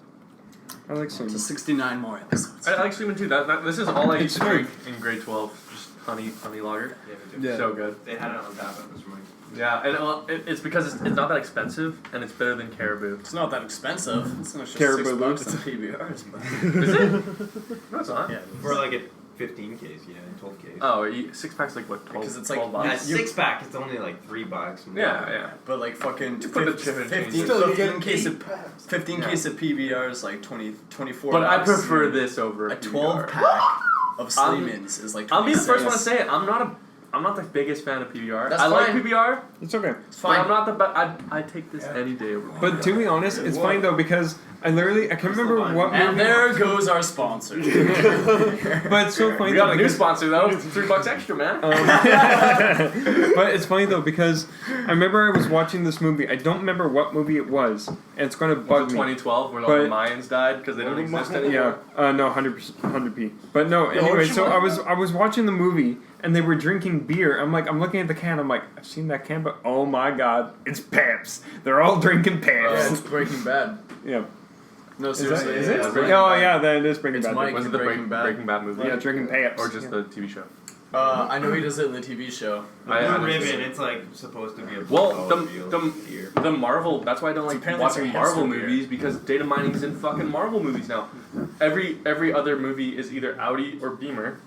I like some. To 69 more episodes. I like Schliemann too. This is all I used to It's drink in grade 12. Just honey lager. Yeah. So good. They had it on tap at this point. Yeah, and it's because it's not that expensive and it's better than Caribou. It's not that expensive. It's not just Caribou $6 on Loops. PBRs, but Is it? No, it's not. yeah. For like a 15 Ks, 12 Ks. Oh, 6-pack's like what? 12, Because it's like- 12 Yeah, bucks. 6-pack, it's only like $3. Yeah. But like fucking To put the chip and change 15, it. Still, you 15 get case 8 of packs. 15 Yeah. case of PBRs like 24 But I bucks. prefer this over A PBR. 12 pack of Sleeman's is like 26. I'll be the first one to say it. I'm not the biggest fan of PBR. That's I like fine. PBR, It's okay. It's but fine. I'm not the best. I take this any day over. But to be honest, it's fine though because I can't remember what And movie. there goes our sponsor. But it's so funny We though got a new because, sponsor though. $3 extra, man. but it's funny though because I remember I was watching this movie. I don't remember what movie it was, and it's gonna Was bug it me. 2012 when all But- the Mayans died because they don't exist anymore? Yeah, no, 100p. But no, anyway, so I was watching the movie and they were drinking beer. I'm looking at the can. I'm like, I've seen that can, but oh my god, it's Pabst. They're all drinking Pabst. Breaking Bad. Yeah. No, Is seriously. it? yeah, Oh Breaking Bad. yeah, that is Breaking It's Bad. Mike. Was it the Breaking Bad. Breaking Bad movie? Yeah, drinking Pabst. Or just the TV show? I know he does it in the TV show. The Blue Ribbon, it's like supposed to be a Well, the beer. the Marvel. That's why I don't like Apparently watching it's a Marvel hamster beer. movies because data mining's in fucking Marvel movies now. Every other movie is either Audi or Beamer,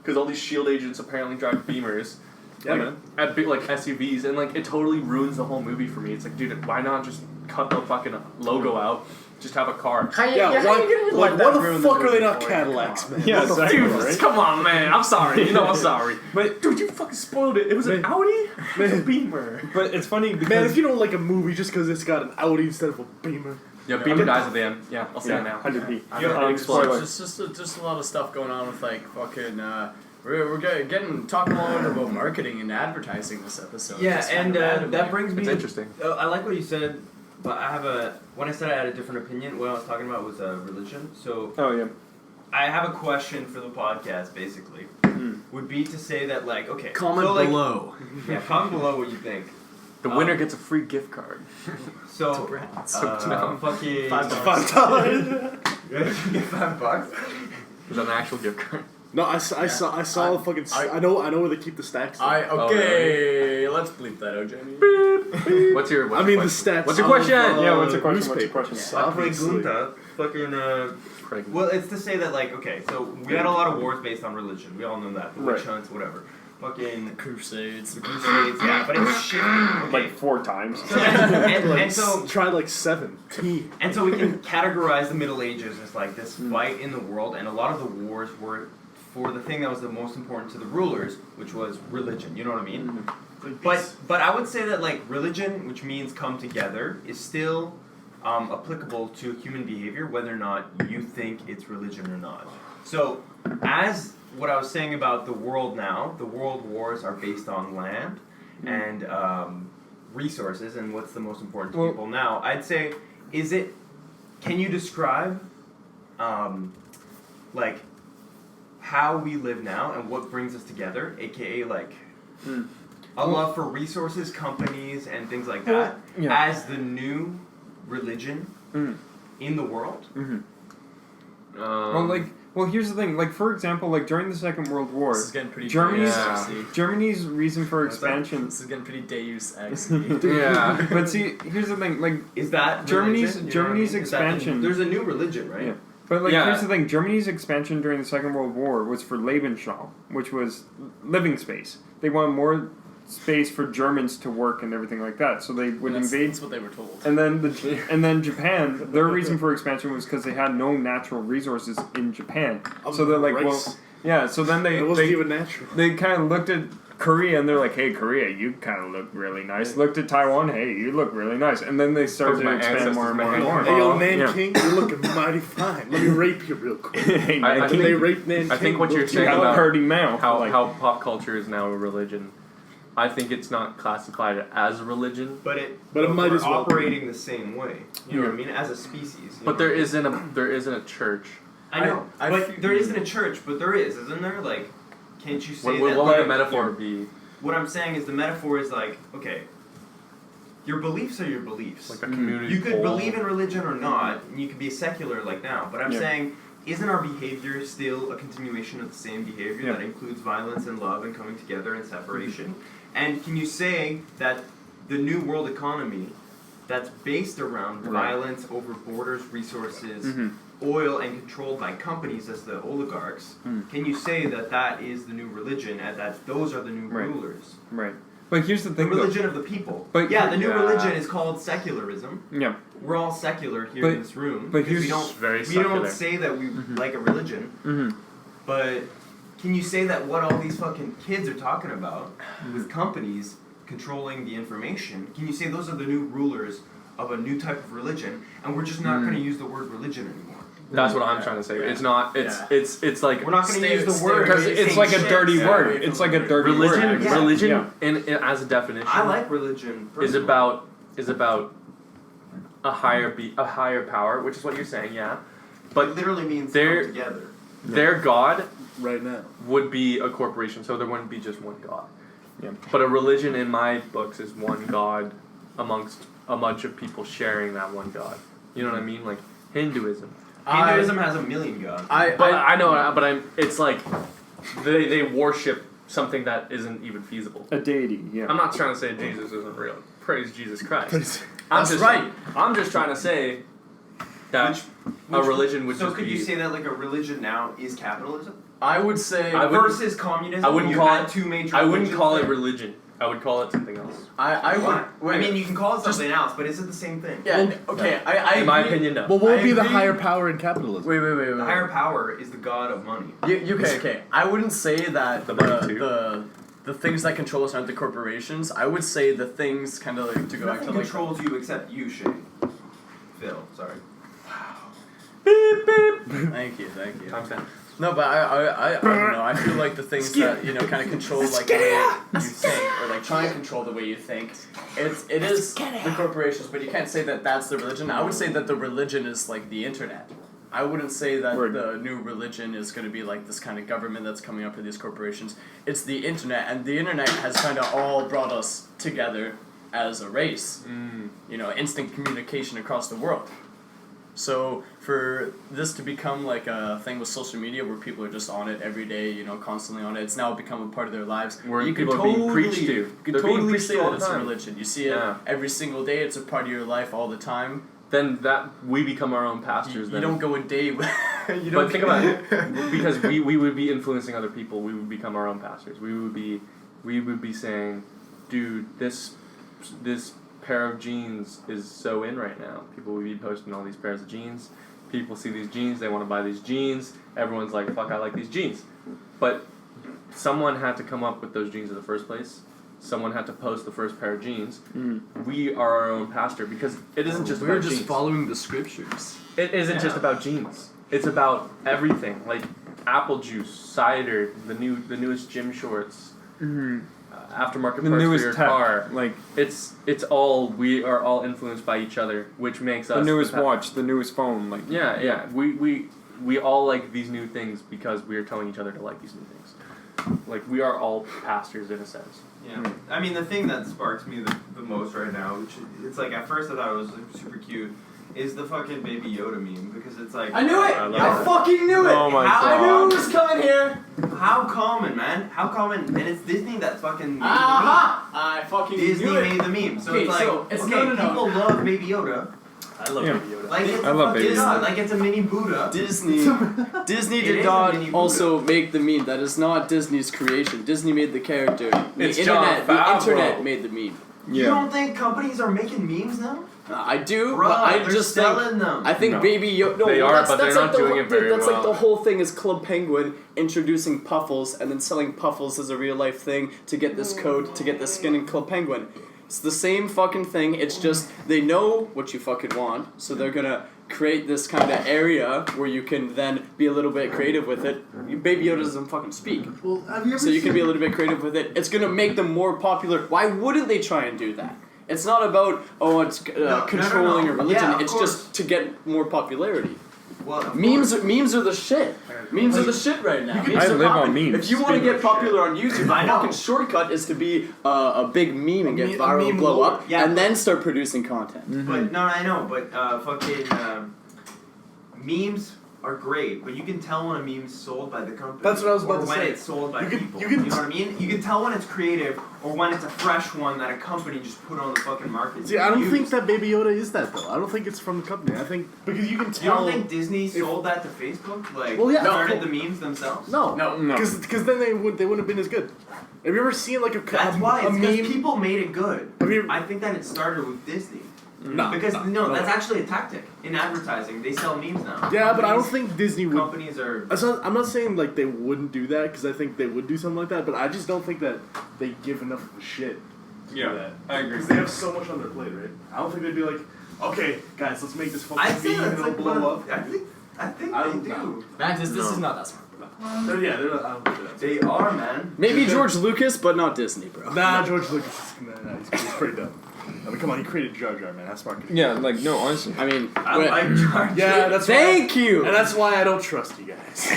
because all these Shield agents apparently drive Beamers. Yeah, like, man. At big like SUVs, and like it totally ruins the whole movie for me. It's like, dude, why not just cut the fucking logo out? Just have a car. Yeah, why the fuck are they not Cadillacs, man? Yeah, What the exactly, Dude, right? come on, man. I'm sorry. I'm sorry. But dude, you fucking spoiled it. It was an Man. Audi. It was a Beamer. But it's funny because Man, if you don't like a movie just because it's got an Audi instead of a Beamer. Yeah, Beamer dies at the end. Yeah, I'll say it now. 100p. Spoiler. It's just a lot of stuff going on with like fucking. We're talking a lot about marketing and advertising this episode. Yeah, It's and kinda random. that brings me. It's interesting. I like what you said, but when I said I had a different opinion, what I was talking about was religion. So Oh yeah. I have a question for the podcast, basically. Would be to say that, like, okay. Comment so, like, below. Yeah, comment below what you think. The winner gets a free gift card. So, fucking. $5. You get $5? Is that an actual gift card? No, I saw the fucking. I know where they keep the stacks. Okay, let's bleep that out, Jamie. What's your? I mean the question? stats. What's your question? Yeah, what's the question? Newspapers. What's the Obviously. Fucking. Well, it's to say that, like, okay, so we had a lot of wars based on religion. We all know that. The witch hunts, whatever. Fucking. Crusades. The Crusades, yeah, but it's shifting. Okay. Like 4 times. So and so. Tried like 17. And so we can categorize the Middle Ages as like this fight in the world, and a lot of the wars were for the thing that was the most important to the rulers, which was religion. You know what I mean? But I would say that like religion, which means come together, is still applicable to human behavior, whether or not you think it's religion or not. So as what I was saying about the world now, the world wars are based on land and resources, and what's the most important to people now. I'd say, can you describe, like, how we live now and what brings us together, aka, like, a love for resources, companies, and things like that, as the new religion in the world? Well, here's the thing. Like, for example, like during the Second World War, This is getting pretty Germany's reason for expansion. This is getting pretty Deus Ex. Yeah. But see, here's the thing. Like, Is that Germany's religion? Germany's Is that expansion. there's a new religion, right? Yeah. But like, Yeah. here's the thing. Germany's expansion during the Second World War was for Lebensraum, which was living space. They wanted more space for Germans to work and everything like that. So they would invade. That's what they were told. And then Japan, their reason for expansion was because they had no natural resources in Japan. So they're like, well, yeah. So then It wasn't even natural. they kind of looked at Korea and they're like, hey, Korea, you kind of look really nice. Looked at Taiwan, hey, you look really nice. And then they started to expand more and more and more. Hey, yo, Nanking, you're looking mighty fine. Let me rape you real quick. Hey, I Nanking, They rape Nanking. I think what you're you saying have a about purty mouth. how pop culture is now a religion, I think it's not classified as a religion. But it might we're as well be. operating the same way. You know what I mean? As a species. you But know? there isn't a church. I know, I but feel- there isn't a church, but there is, isn't there? Like, can't you say What that? would the like, metaphor be? What I'm saying is the metaphor is like, okay, your beliefs are your beliefs. Like a community. You could poll? believe in religion or not, and you could be secular like now. But I'm Yeah. saying, isn't our behavior still a continuation of the same behavior Yeah. that includes violence and love and coming together and separation? And can you say that the new world economy that's based around violence over borders, resources, oil, and controlled by companies as the oligarchs, can you say that that is the new religion and that those are the new Right. rulers? Right. But here's the The thing, religion of the people. But yeah, the new Yeah. religion is called secularism. though. Yeah. We're all secular here But- in this room. but because here's we don't very we secular. don't say that we like a religion, Mm-hmm. but can you say that what all these fucking kids are talking about with companies controlling the information, can you say those are the new rulers of a new type of religion, and we're just not going to use the word religion anymore? That's what I'm trying to say. It's not. It's like We're not going to Stay- use the stay- word Because it's saying like a shit. dirty Yeah. word. It's like a dirty religion. word. Yeah. Religion, Yeah. in as a definition, I like religion. is personally. about a higher power, which is what you're saying, yeah. But But it literally means they're- come together. their god right now. would be a corporation, so there wouldn't be just one god. Yeah. But a religion, in my books, is one god amongst a bunch of people sharing that one god. You know what I mean? Like Hinduism. Hinduism has a million gods. But I know, but it's like they worship something that isn't even feasible. A deity, yeah. I'm not trying to say Jesus isn't real. Praise Jesus Christ. That's right. I'm just trying to say that a religion would So just could be. you say that like a religion now is capitalism I would say I wouldn't- versus communism? I wouldn't you call had it- two major. I wouldn't religions call it there? religion. I would call it something else. I Why? would. I mean, you can call it something else, but is it the same thing? Yeah. Okay. I In my agree. opinion, no. Well, what would I be the agree. higher power in capitalism? Wait. The higher power is the god of money. Okay. I wouldn't say that The money too. the things that control us aren't the corporations. I would say the things kind of like to go back Nothing to like. controls you except you, Shane. Phil, sorry. Thank you. Times 10. No, but I don't know. I feel like the things that kind of control like the way you think, or like try and control the way you think. It is the corporations, but you can't say that that's the religion. I would say that the religion is like the internet. I wouldn't say that Word. the new religion is going to be like this kind of government that's coming up with these corporations. It's the internet, and the internet has kind of all brought us together as a race. Instant communication across the world. So for this to become like a thing with social media where people are just on it every day, constantly on it, it's now become a part of their lives. Where you people could are being totally, preached to. You could They're being totally preached say to all that the it's a time. religion. You see it Yeah. every single day. It's a part of your life all the time. Then that we become our own pastors. You then. don't go a day. You don't. But think about it, because we would be influencing other people. We would become our own pastors. We would be saying, dude, this pair of jeans is so in right now. People would be posting all these pairs of jeans. People see these jeans, they want to buy these jeans. Everyone's like, fuck, I like these jeans. But someone had to come up with those jeans in the first place. Someone had to post the first pair of jeans. We are our own pastor because it isn't just We're about just jeans. following the scriptures. It isn't just about jeans. It's about everything. Like, apple juice, cider, the newest gym shorts, aftermarket The parts newest for your tech, car. like It's all, we are all influenced by each other, which makes us the newest watch, the newest phone, like Yeah. We all like these new things because we are telling each other to like these new things. Like, we are all pastors in a sense. Yeah. I mean, the thing that sparks me the most right now, which it's like at first I thought it was like, super cute, is the fucking Baby Yoda meme, because it's like... I knew it! I love I it. fucking knew it! Oh my I knew God. it was coming here! How common, man? How common? And it's Disney that's fucking made Aha! I fucking the meme. Disney knew it. made the meme. So Okay, it's like, so it's okay, no. people love Baby Yoda. I love Yeah. Baby Yoda. Like it's I love a Baby fucking Yoda. God, like it's a mini Buddha. Disney It did is not a mini Buddha. also make the meme. That is not Disney's creation. Disney made the character. It's the Jon internet. The Favreau. internet made the meme. You don't think companies are making memes now? I do, Bro, but I they're just think. selling them. I think No. Baby Yoda. No, They are, that's, but that's they're like not the doing whole, it very That's like well. the whole thing is Club Penguin introducing Puffles and then selling Puffles as a real life thing to get this code, to get this skin in Club Penguin. It's the same fucking thing. It's just they know what you fucking want, so they're gonna create this kind of area where you can then be a little bit creative with it. Baby Yoda doesn't fucking speak, Well, have you ever so you can seen- be a little bit creative with it. It's gonna make them more popular. Why wouldn't they try and do that? It's not about it's controlling no. a religion. Yeah, of it's course. just to get more popularity. Well, of Memes course. are the shit. Memes are the shit right now. Memes I are live on popping. memes. If you want to Speaking get of popular on YouTube, the I know. fucking shortcut is to be a big meme and get a viral, meme blow lord. up, Yeah, and but- then start producing content. But no, I know. But fucking memes are great. But you can tell when a meme's sold by the company. That's what I was about or to when say. it's sold by You can- people. you can know what I mean? You can tell when it's creative or when it's a fresh one that a company just put on the fucking market. See, I don't Use. think that Baby Yoda is that though. I don't think it's from the company. I think because you can You tell. don't think Disney sold that to Facebook? Like, Well, yeah, started no. the memes themselves? No, No. because then they wouldn't have been as good. Have you ever seen like That's why. a It's because meme? people made it good. Have you- I think that it started with Disney. No, Because no, that's actually a tactic in advertising. They sell memes now. Yeah, but I don't Companies- think Disney would. companies are. I'm not saying like they wouldn't do that because I think they would do something like that, but I just don't think that they give enough of a shit to do that. I agree. Because they have so much on their plate, right? I don't think they'd be like, okay, guys, let's make this fucking I'd say meme and that's it'll like blow one. up. I think I they don't do. know. Mantis, this No. is not that smart. Yeah, they're not, I don't think that's. They are, man. Maybe George Lucas, but not Disney, bro. Nah, George Lucas is he's pretty dumb. I mean, come on, he created Jar Jar, man. How smart could he be? Yeah, like no, honestly. I mean, I wait. like Jar Jar. Yeah, that's Thank you. and that's why I don't trust you guys.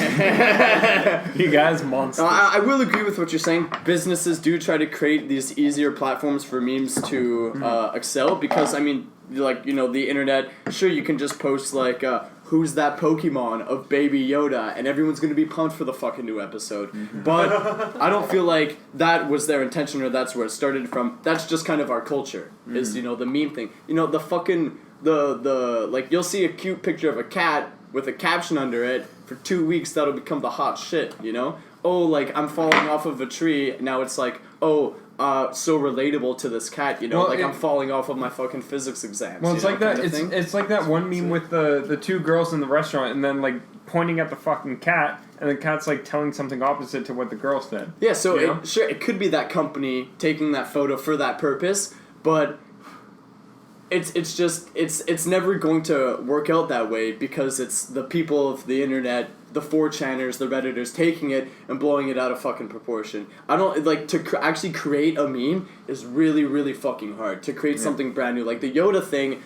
You guys monsters. No, I will agree with what you're saying. Businesses do try to create these easier platforms for memes to excel because, I mean, like, you know, the internet, sure, you can just post, like, who's that Pokemon of Baby Yoda, and everyone's gonna be pumped for the fucking new episode. But I don't feel like that was their intention or that's where it started from. That's just kind of our culture, is, you know, the meme thing. You know, the fucking, like, you'll see a cute picture of a cat with a caption under it, for 2 weeks that'll become the hot shit, you know? Oh, like, I'm falling off of a tree, now it's like, oh, so relatable to this cat, you know? Well, like, it- I'm falling off of my fucking physics exams. Well, it's you know, like that. kind of thing. It's like that one meme with the two girls in the restaurant, and then like pointing at the fucking cat, and the cat's like telling something opposite to what the girl said. Yeah, so You know? sure, it could be that company taking that photo for that purpose, but it's never going to work out that way because it's the people of the internet, the 4chaners, the Redditors taking it and blowing it out of fucking proportion. I don't like to actually create a meme is really really fucking hard to create something brand new. Like the Yoda thing,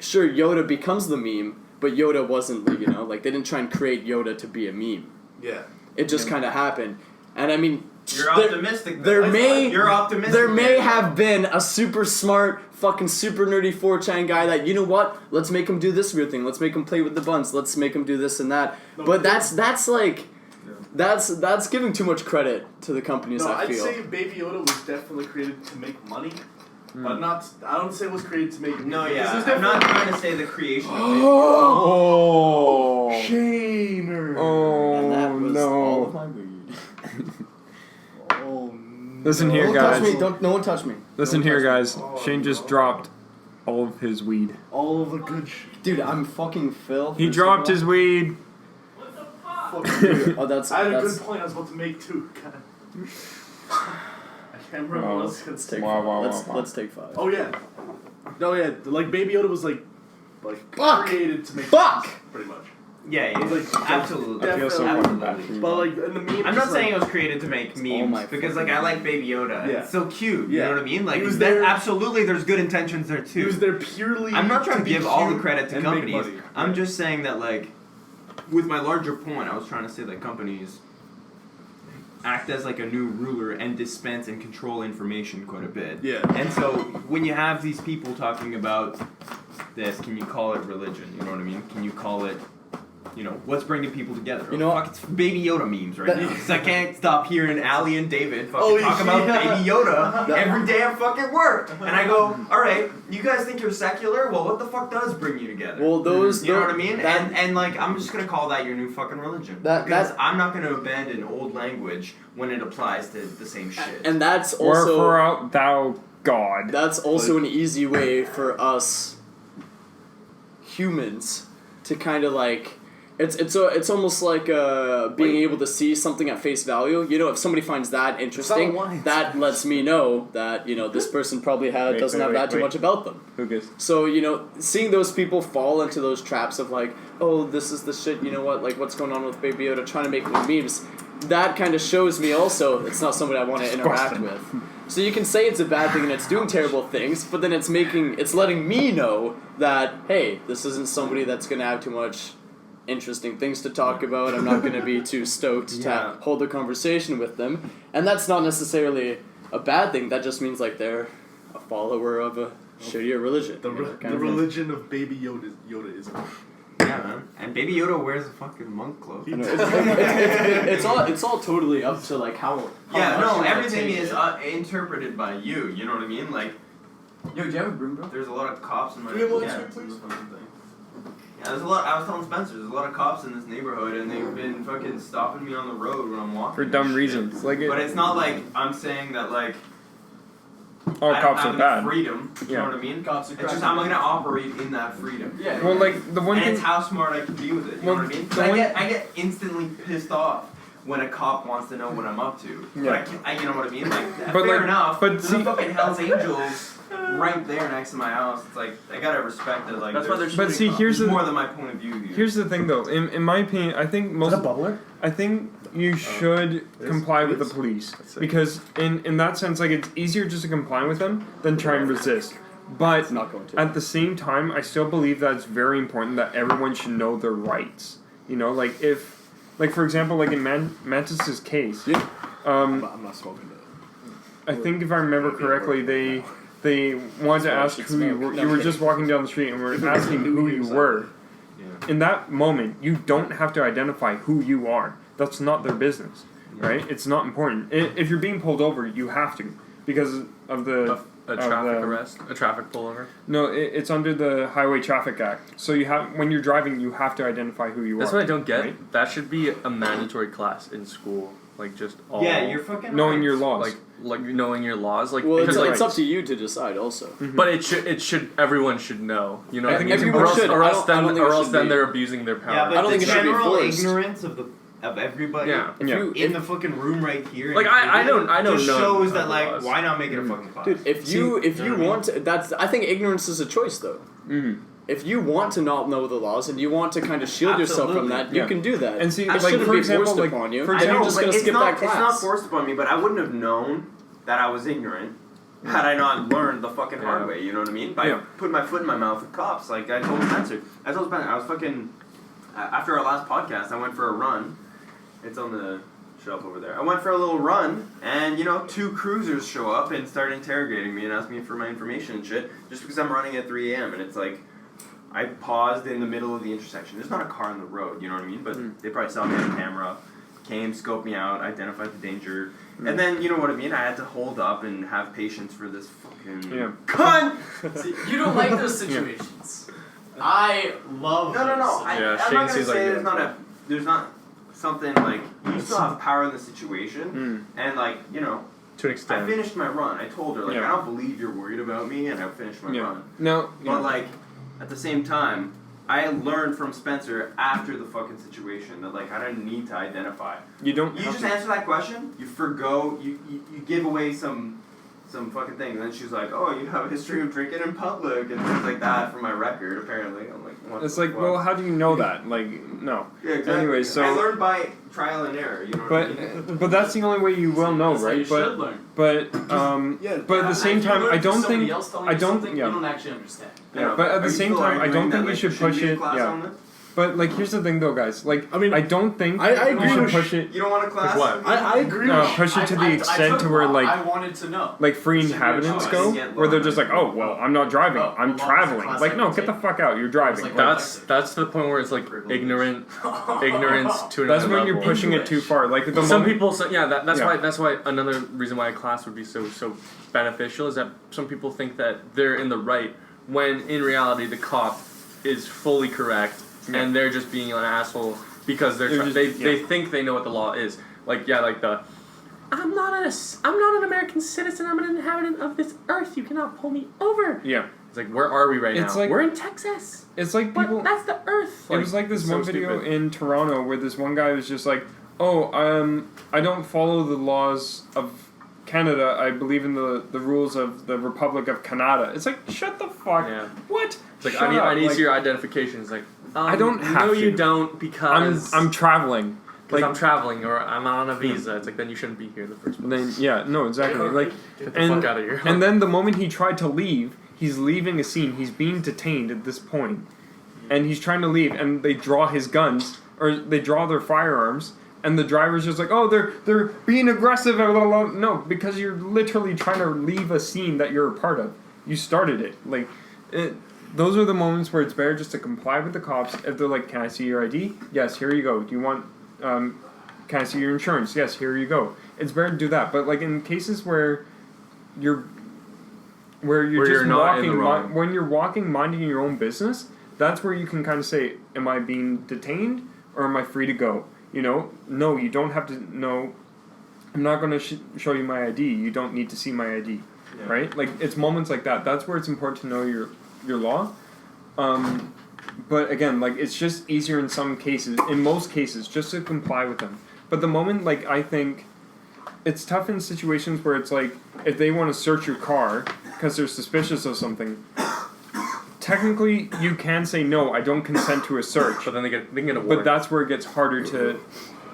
sure, Yoda becomes the meme, but Yoda wasn't, you know, like they didn't try and create Yoda to be a meme. Yeah. It just kind of happened, and I mean. You're there- optimistic. There though. may You're optimistic. there may there. have been a super smart, fucking super nerdy 4chan guy that, you know what? Let's make him do this weird thing. Let's make him play with the buns. Let's make him do this and that. No, But that's like that's giving too much credit to the companies. No, I I'd feel. say Baby Yoda was definitely created to make money, but not. I don't say it was created to make. No, because yeah. there's I'm not definitely- trying to say the creation of it. Oh. Shamer. Oh And that was no. all of my weed. Oh, Listen here, Don't guys. touch me. Don't. No one touch me. Listen No one here, touch me. guys. Shane just dropped all of his weed. All of the good Dude, I'm fucking Phil. He dropped his weed. fucking. Oh, that's. I had a that's good point I was about to make too. God. I can't remember Wow. what I was gonna let's say. take. Wow, wow, let's wow. let's take 5. Oh yeah. No yeah, like Baby Yoda was like Fuck! created to make Fuck! sense, pretty much. Yeah, absolutely. I feel so fucking bad for you. But like in the meme, I'm not saying it was created to make all my memes because like I like Baby Yoda. Yeah. It's so cute. You Yeah. know what I mean? Like He was that, there- absolutely, there's good intentions there too. he was there purely. I'm not trying to be give all the cute credit to and make companies. money. I'm just saying that like, with my larger point, I was trying to say that companies act as like a new ruler and dispense and control information quite a bit. Yeah. And so when you have these people talking about this, can you call it religion? You know what I mean? Can you call it, what's bringing people together? You know Fuck, it's Baby Yoda memes right now. Because I can't stop hearing Allie and David fucking Holy talk about shit. Baby Yoda every day at fucking work. And I go, alright, you guys think you're secular? Well, what the fuck does bring you together? Well, those. You know what I mean? That, And like, I'm just gonna call that your new fucking religion. That- because I'm not gonna abandon old language when it applies to the same shit. and that's also. Wherefore art thou God? That's also an easy way for us humans to kind of like it's almost like being able to see something at face value. If somebody finds that interesting, that lets me know that this person probably doesn't have that too much about them. Who gives? So seeing those people fall into those traps of like, oh, this is the shit. Like what's going on with Baby Yoda, trying to make memes. That kind of shows me also it's not somebody I want to interact with. So you can say it's a bad thing and it's doing terrible things, but then it's letting me know that, hey, this isn't somebody that's going to have too much interesting things to talk about. I'm not going to be too stoked to hold a conversation with them. And that's not necessarily a bad thing. That just means like they're a follower of a shittier religion. The religion of Baby Yodaism. Yeah, man. And Baby Yoda wears a fucking monk clothes. It's all totally up to like how. Yeah, much no, you everything take is it. interpreted by you. You know what I mean? Like, Yo, do you have a broom, bro? there's a lot of cops in my. Do you have one, yeah, too, please? Yeah, there's a lot. I was telling Spencer, there's a lot of cops in this neighborhood, and they've been fucking stopping me on the road when I'm walking. For and dumb shit. reasons. Like But it's not like I'm saying that like all I don't cops have are bad. any freedom. You Yeah. know what I mean? Cops are It's just I'm gonna operate in that freedom. Yeah. Well, like the one And thing. it's how smart I can be with it. You Well, know what I mean? 'Cause the one- I get instantly pissed off when a cop wants to know what I'm up to. Yeah. But I can't, you know what I mean? Like, But, fair like, enough. but There's see- a fucking Hell's Angels right there next to my house. It's like I gotta respect that. Like, That's why there's they're But see, here's there's the more than my point of view here. here's the thing though. In my opinion, I think Is that a bubbler? I think you should comply with the police because in that sense, like it's easier just to comply with them than try and resist. But not going to. at the same time, I still believe that it's very important that everyone should know their rights. Like if, like for example, like in Mantis's case, Yeah. I'm not smoking that. I think if I remember correctly, they wanted to ask who you were. You were just walking down the street and were asking who you were. Yeah. In that moment, you don't have to identify who you are. That's not their business, right? It's not important. If you're being pulled over, you have to because of the A traffic arrest? A traffic pullover? No, it's under the Highway Traffic Act. So you have when you're driving, you have to identify who you That's are. what I don't get. right? That should be a mandatory class in school. Like just all Yeah, you're fucking Knowing right. your laws. like knowing your laws. Like Well, because it's up to you to decide also. but it should everyone should know. You know what I mean? Everyone Or else, should. or I else don't- I don't then think or it else should then be. they're abusing their power. Yeah, but I don't the think it should be general forced. ignorance of everybody Yeah. in the fucking room right here. Like, I know just none shows of that the like laws. why not make it a fucking class? Dude, if you know what I mean? want to, I think ignorance is a choice though. Mm-hmm. If you want to not know the laws and you want to kind of shield yourself from Absolutely. that, you Yeah. can do that. And see, it like, shouldn't for be example, forced like, upon you. for and example, you're just but gonna it's skip not, that class. It's not forced upon me, but I wouldn't have known that I was ignorant had I not learned the fucking hard way. You know what I mean? By putting my foot in my mouth with cops. Like I told Spencer, I was fucking. After our last podcast, I went for a run. It's on the shelf over there. I went for a little run, and 2 cruisers show up and start interrogating me and ask me for my information and shit, just because I'm running at 3 a.m. And it's like, I paused in the middle of the intersection. There's not a car on the road, you know what I mean? But they probably saw me on camera, came, scoped me out, identified the danger, and then you know what I mean. I had to hold up and have patience for this fucking cunt. See, you don't like those situations. I love. No. Yeah, I'm Shane not gonna seems say like there's not something like you still have power in the situation, and like to an I extent. finished my run. I told her like Yeah. I don't believe you're worried about me, and I finished my run. No. But like at the same time, I learned from Spencer after the fucking situation that like I didn't need to identify. You don't. You have just to. answer that question. You forgo. You give away some fucking thing. And then she's like, "Oh, you have a history of drinking in public and things like that for my record." Apparently, I'm like, It's like, well, how do you know that? Like, no. Yeah, exactly. Anyway, so I learned by trial and error. You know what I mean? but that's the only way you will know, right? You should learn. But Yeah. but at the same time, I don't think I don't You yeah. don't actually understand. Yeah, but at the same time, I don't think you should push it. Yeah. But like, here's the thing, though, guys. Like, I mean, I don't think I agree you should with- push it. You don't want a class? what? I agree. Push it to the extent to where like I wanted to know. like free inhabitants go, where they're just like, oh well, I'm not driving, I'm traveling. Like, no, get the fuck out, you're driving. Like, That's the point where it's like ignorance to another That's when you're level. pushing it too far. Like the Some moment, people say, that's Yeah. why another reason why a class would be so beneficial is that some people think that they're in the right when in reality the cop is fully correct and they're just being an asshole because they think they know what the law is. Like I'm not an American citizen. I'm an inhabitant of this earth. You cannot pull me over. Yeah, It's like, where are we right It's now? like- We're in Texas. it's like But people. that's the earth. It was like this so one video stupid. in Toronto where this one guy was just like, "Oh, I don't follow the laws of Canada. I believe in the rules of the Republic of Canada." It's like, shut the fuck. Yeah. What? It's like, Shut up. I need to Like, see your identification. It's like, I don't have No, to. you don't, because I'm traveling. because Like, I'm traveling or I'm on a visa. It's like, then you shouldn't be here in the first place. then yeah, no, exactly. Like, Get the and fuck out of here. and then the moment he tried to leave, he's leaving a scene. He's being detained at this point, and he's trying to leave, and they draw his guns or they draw their firearms. And the driver's just like, oh, they're being aggressive. Blah, blah, blah. No, because you're literally trying to leave a scene that you're a part of. You started it. Like, those are the moments where it's better just to comply with the cops. If they're like, can I see your ID? Yes, here you go. Do you want, can I see your insurance? Yes, here you go. It's better to do that. But like in cases where you're Where just you're not in the walking, wrong. when you're walking, minding your own business, that's where you can kind of say, am I being detained or am I free to go? You know, no, you don't have to know. I'm not going to show you my ID. You don't need to see my ID, right? Like, it's moments like that. That's where it's important to know your law. But again, like, it's just easier in some cases, in most cases, just to comply with them. But the moment, like, I think it's tough in situations where it's like, if they want to search your car because they're suspicious of something, technically, you can say no. I don't consent to a search. But then they can get a warrant. But that's where it gets harder to.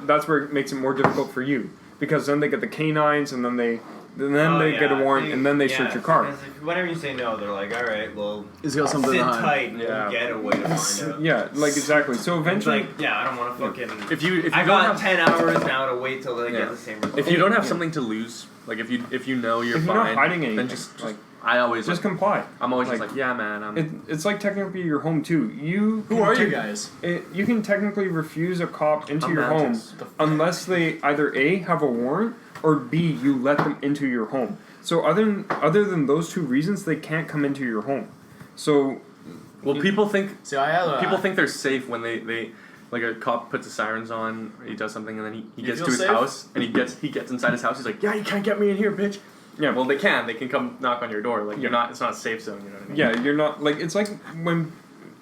That's where it makes it more difficult for you because then they get the canines and then they get a warrant and then they search your car. Whenever you say no, they're like, all right, well, He's got something sit to hide. tight and Yeah. we'll get a way to find out. Yeah, like exactly. So It's eventually, like, yeah, I don't want to fucking. if you I don't got have 10 hours now to wait till they Yeah. get the same result. if you don't have Yeah. something to lose, like if you know you're if you're fine, not hiding anything, then just like I always just like, comply. I'm always like, just like, yeah, man. It's like technically your home too. Who are you guys? You can technically refuse a cop into I'm your Mantis. home unless they either A, have a warrant, or B, you let them into your home. So other than those two reasons, they can't come into your home. So Well, people think See, I have people think they're safe when they like a cop puts the sirens on, or he does something, and then he You gets feel to his safe? house, and he gets inside his house. He's like, yeah, you can't get me in here, bitch. yeah, Well, they can come knock on your door. Like you're not. It's not a safe zone. You know what I mean? yeah, you're not like it's like when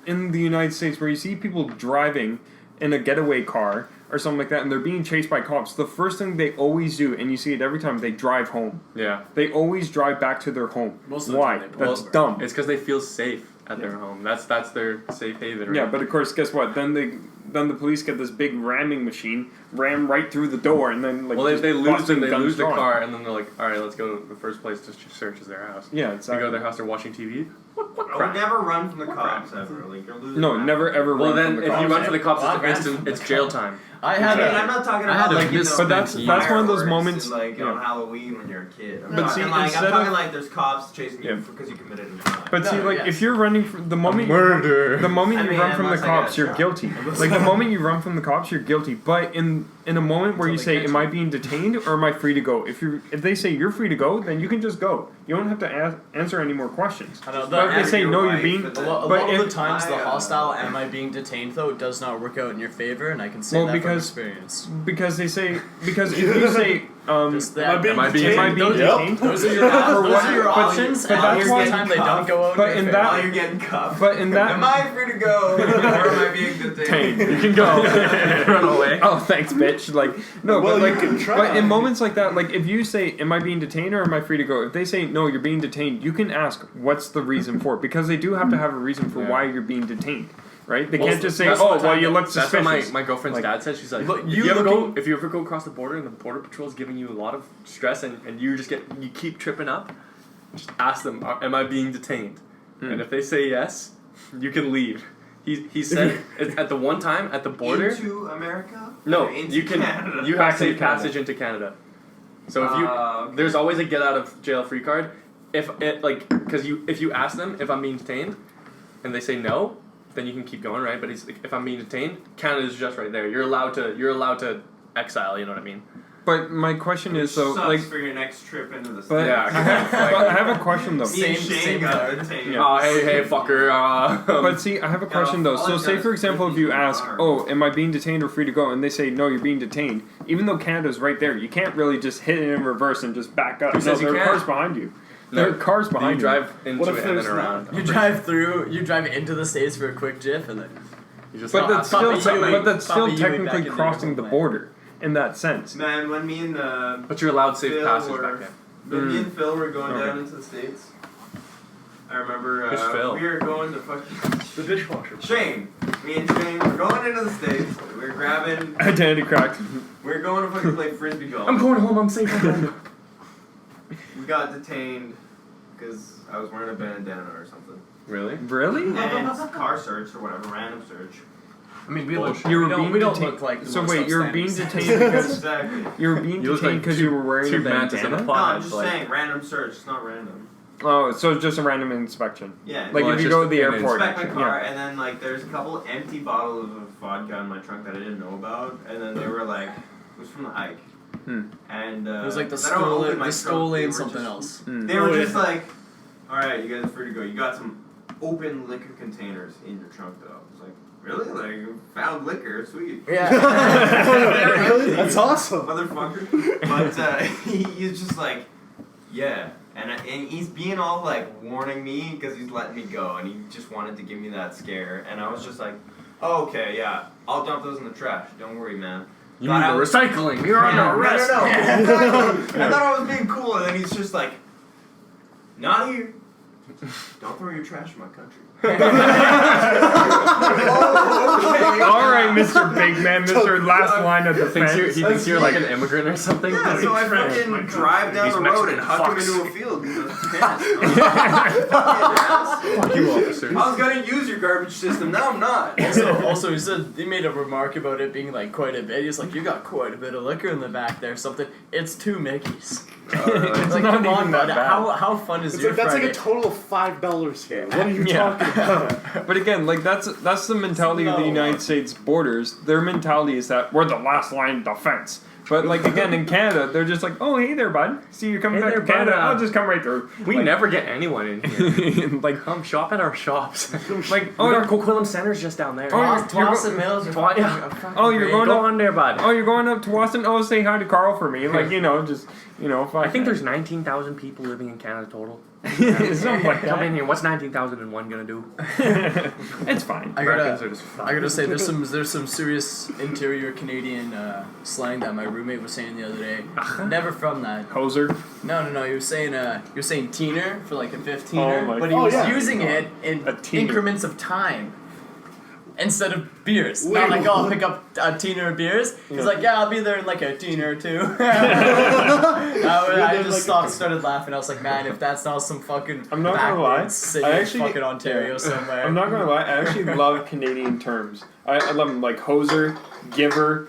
in the United States where you see people driving in a getaway car or something like that, and they're being chased by cops. The first thing they always do, and you see it every time, they drive home. Yeah. They always drive back to their home. Most of the Why? time they pull That's over. dumb. It's because they feel safe at their home. That's their safe haven. Right? Yeah, but of course, guess what? Then the police get this big ramming machine, ram right through the door, and then like well, just they lose busting they guns lose the drawn. car, and then they're like, all right, let's go to the first place to search is their house. Yeah, They exactly. go to their house, they're watching TV. What I would crap? never run from the cops ever. Like, you're losing. No, that. never ever Well, run then from the if cops. you run for the cops, Well, it's I ran instant. from the It's jail time. I I had mean, a. I'm not talking I had about a like you know, But that's one of those fireworks moments- and, like yeah. on Halloween when you're a kid. I'm But talking see, like instead I'm talking of- like there's cops chasing you Yeah. because you committed a crime. But see, No, like yes. if you're running from the moment Murder. the moment I you mean, run from the unless I get cops, you're shot. guilty. Like the moment you run from the cops, you're guilty. But in a moment where Until you they say, catch "Am I you." being detained or am I free to go?" If they say you're free to go, then you can just go. You don't have to answer any more questions. I know, But if they that- say no, you're wife, being. but A lot But of if- the times, the I, hostile "am I being detained" though does not work out in your favor, and I can say Well, that because- from experience. Because they say because if you say Just that. Am I being Am I being am I being Yep. detained? Those are your, For those what? are your But- options, but and that's most why- of the time they don't go out. But in in your that- While favor. you're getting cuffed. But in that Am I free to go? or am I being detained? Detained. You can go. Run away. Oh, thanks, bitch. Like no, Well, but like, you can try. but in moments like that, like if you say, "Am I being detained or am I free to go?" If they say, "No, you're being detained," you can ask, "What's the reason for it?" Because they do have to have a reason for Yeah. why you're being detained. right? They Well, can't just say, that's "Oh, what well, time- you look That's what suspicious." my girlfriend's Like- dad said. She's like, Look, if you you ever looking- go across the border and the border patrol is giving you a lot of stress and you keep tripping up, just ask them, am I being detained? And if they say yes, you can leave. He said at the one time at the border. Into America? No, Or into you can. Canada? You Back have safe into Canada. passage into Canada. So if you Okay. there's always a get out of jail free card. If you ask them if I'm being detained, and they say no, then you can keep going, right? But if I'm being detained, Canada's just right there. You're allowed to exile. You know what I mean? But my question is, so Sucks like, for your next trip into the but States. Yeah. I have a question though. Me and Same Shane got card. detained. Yeah. Oh, hey, fucker. But see, I have a question though. So say for example, if you ask, "Oh, am I being detained or free to go?" and they say, "No, you're being detained," even though Canada's right there, you can't really just hit it in reverse and just back up. Who says you there are can't? cars behind you. No, There are cars behind you drive into What if it and then there's around. You drive into the States for a quick jiff, and then You just But that's Papa still, Yui. but that's still Papa Yui back technically in crossing the the border in that sense. Man, when me and But you're allowed safe Phil passage were- back then. when me and Phil were going Okay. down into the States, I remember Who's Phil? we were going to fucking The dishwasher. Shane. Me and Shane were going into the States. We were grabbing. Identity cracked. We were going to fucking play frisbee golf. I'm going home. I'm safe. I'm home. We got detained because I was wearing a bandana or something. Really? Really? And car search or whatever, random search. I mean, we Bullshit. look. You were we don't, being we don't detained- look like. The So most wait, you were being upstanding detained because Exactly. you were being You look detained like because you were wearing a two mantis and a bandana. No, I'm pod. just Like, saying, random search. It's not random. Oh, so it's just a random inspection. Yeah. Like Well, if it's you go to just the an airport. Inspect my car, Yeah. and then like there's a couple empty bottles of vodka in my trunk that I didn't know about, and then they were like, it was from the hike. And It was like the then I would open my skull trunk, they and were something just- else. They were just like, all right, you guys are free to go. You got some open liquor containers in your trunk, though. I was like, really? Like, you found liquor? Sweet. Yeah. That's awesome. Motherfucker. But he's just like, yeah. And he's being all like warning me because he's letting me go, and he just wanted to give me that scare. And I was just like, oh, okay, yeah, I'll dump those in the trash. Don't worry, man. you need the recycling. You're Yeah, under arrest. No. Exactly. I thought I was being cool, and then he's just like, not here. Don't throw your trash in my country. All right, Mr. Big Man, Mr. Last Line of He defense. thinks you're like an immigrant or something. Yeah, so I fucking drive down These the road and Mexican huck him fucks. into a field because I was pissed. Fuck you, officers. I was gonna use your garbage system, now I'm not. Also, he said he made a remark about it being like quite a bit. He's like, "You got quite a bit of liquor in the back there." Something. It's 2 Mickeys. It's Like, not come on, even that bud. bad. How fun is It's your like, that's like Friday? a total of $5 here. What are you Yeah. talking about? But again, like that's the mentality of the United States borders. Their mentality is that we're the last line of defense. But like again in Canada, they're just like, oh hey there, bud. See you're coming Hey back there, to Canada. bud. I'll just come right through. We Like- never get anyone in here. like Come shop at our shops. like Oh, oh our Coquitlam Center's just down there. Oh, Twas and Mills are fucking- Yeah. fucking Oh, you're great. going Go up- on there, bud. oh you're going up to Boston. Oh say hi to Carl for me. Like just fuck I think that. there's 19,000 people living in Canada total. something like Come in that. here. What's 19,001 gonna do? It's fine. I Americans gotta, are just I gotta say, there's some serious interior Canadian slang that my roommate was saying the other day. Never from that. Hoser. No. He was saying teener for like a 15er, Oh my but he God. was Oh, yeah. using it in A teener. increments of time. Instead of beers. Wait, Not like, oh, I'll what? pick up a teener of beers. He's Yeah. like, yeah, I'll be there in like a teener or two. I just started laughing. I was like, man, if that's not some fucking I'm not gonna lie, backwards city I in actually- fucking Ontario somewhere. I'm not gonna lie, I actually love Canadian terms. I love them like hoser, giver,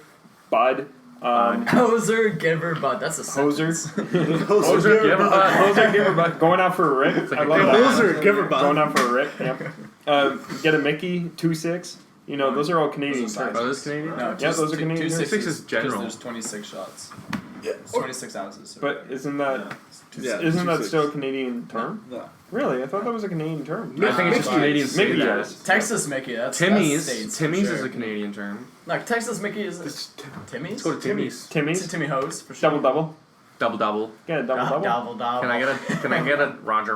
bud, Hoser, giver, bud. That's a hoser. sentence. Hoser, giver, bud. Hoser, giver, bud. Going out for a rip. like I a love good that. Hoser, give her Going bud. out for a rip. Yep. Get a Mickey, 2-6. Those are all Canadian Those are terms. Oh, this Canadian? No, Yeah, those are Canadian. 2-6 is general. There's 26 shots. Yeah. It's 26 ounces. So But isn't that Yeah, isn't that 2-6. still a Canadian term? No. Really? I thought that was a Canadian term. I think it's just Mickey. Canadians say Mickey, that. yes. Texas Mickey, that's Timmy's. States, Timmy's for is sure. a Canadian term. Like Texas Mickey is Timmy's. Let's go to Timmy's. It's a Timmy's. Timmy Hose for sure. Double double. Double double. Get a double double. Double double. Can I get a Roger?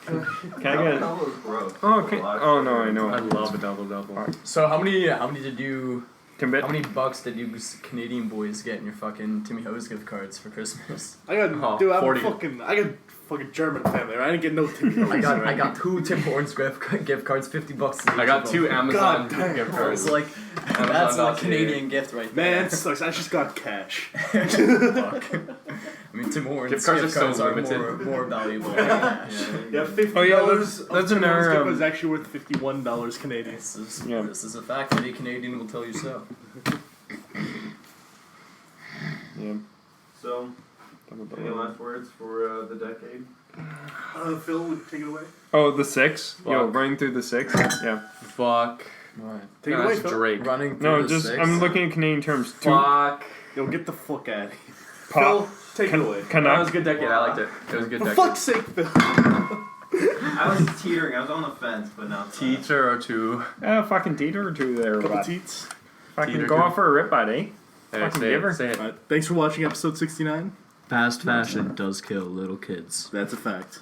Can I get a... That was gross. Oh, okay. Oh no, I know. I love a double double. So how many did you Timbit. How many bucks did you Canadian boys get in your fucking Timmy Ho's gift cards for Christmas? I got Oh, dude. I'm 40. I got fucking German family. Right? I didn't get no Timmy. I got 2 Tim Hortons gift cards, $50 each. I got of 2 them. Amazon God damn. gift It's cards. like that's a Amazon.ca. Canadian gift right there. Man, it sucks. I just got cash. Fuck. I mean, Tim Hortons Gift cards are so are limited. more valuable than cash. Yeah, $50. Oh, yeah, that's Tim in our, Hortons gift was actually worth $51 Canadian. This is a fact. Any Canadian will tell you so. Yeah. So, any last words for the decade? Phil, would take it away. Oh, the 6. Yo, Fuck. running through the 6. Yeah. Fuck. Right. Take it No, away, that's Phil. Drake. Running through No, the just 6. I'm looking at Canadian terms. Fuck. Yo, get the fuck out of here. Pop. Phil, take it away. That was Canuck. a good decade. I liked it. It was a good For decade. fuck's sake, Phil. I was teetering. I was on the fence, but now. Teacher or 2. Fucking teeter or 2 there, Couple bud. teats. Fucking Teeter go two. off for a rip, bud, eh? Hey, Fucking say giver. it. Say it. Alright, thanks for watching episode 69. Fast fashion does kill little kids. That's a fact.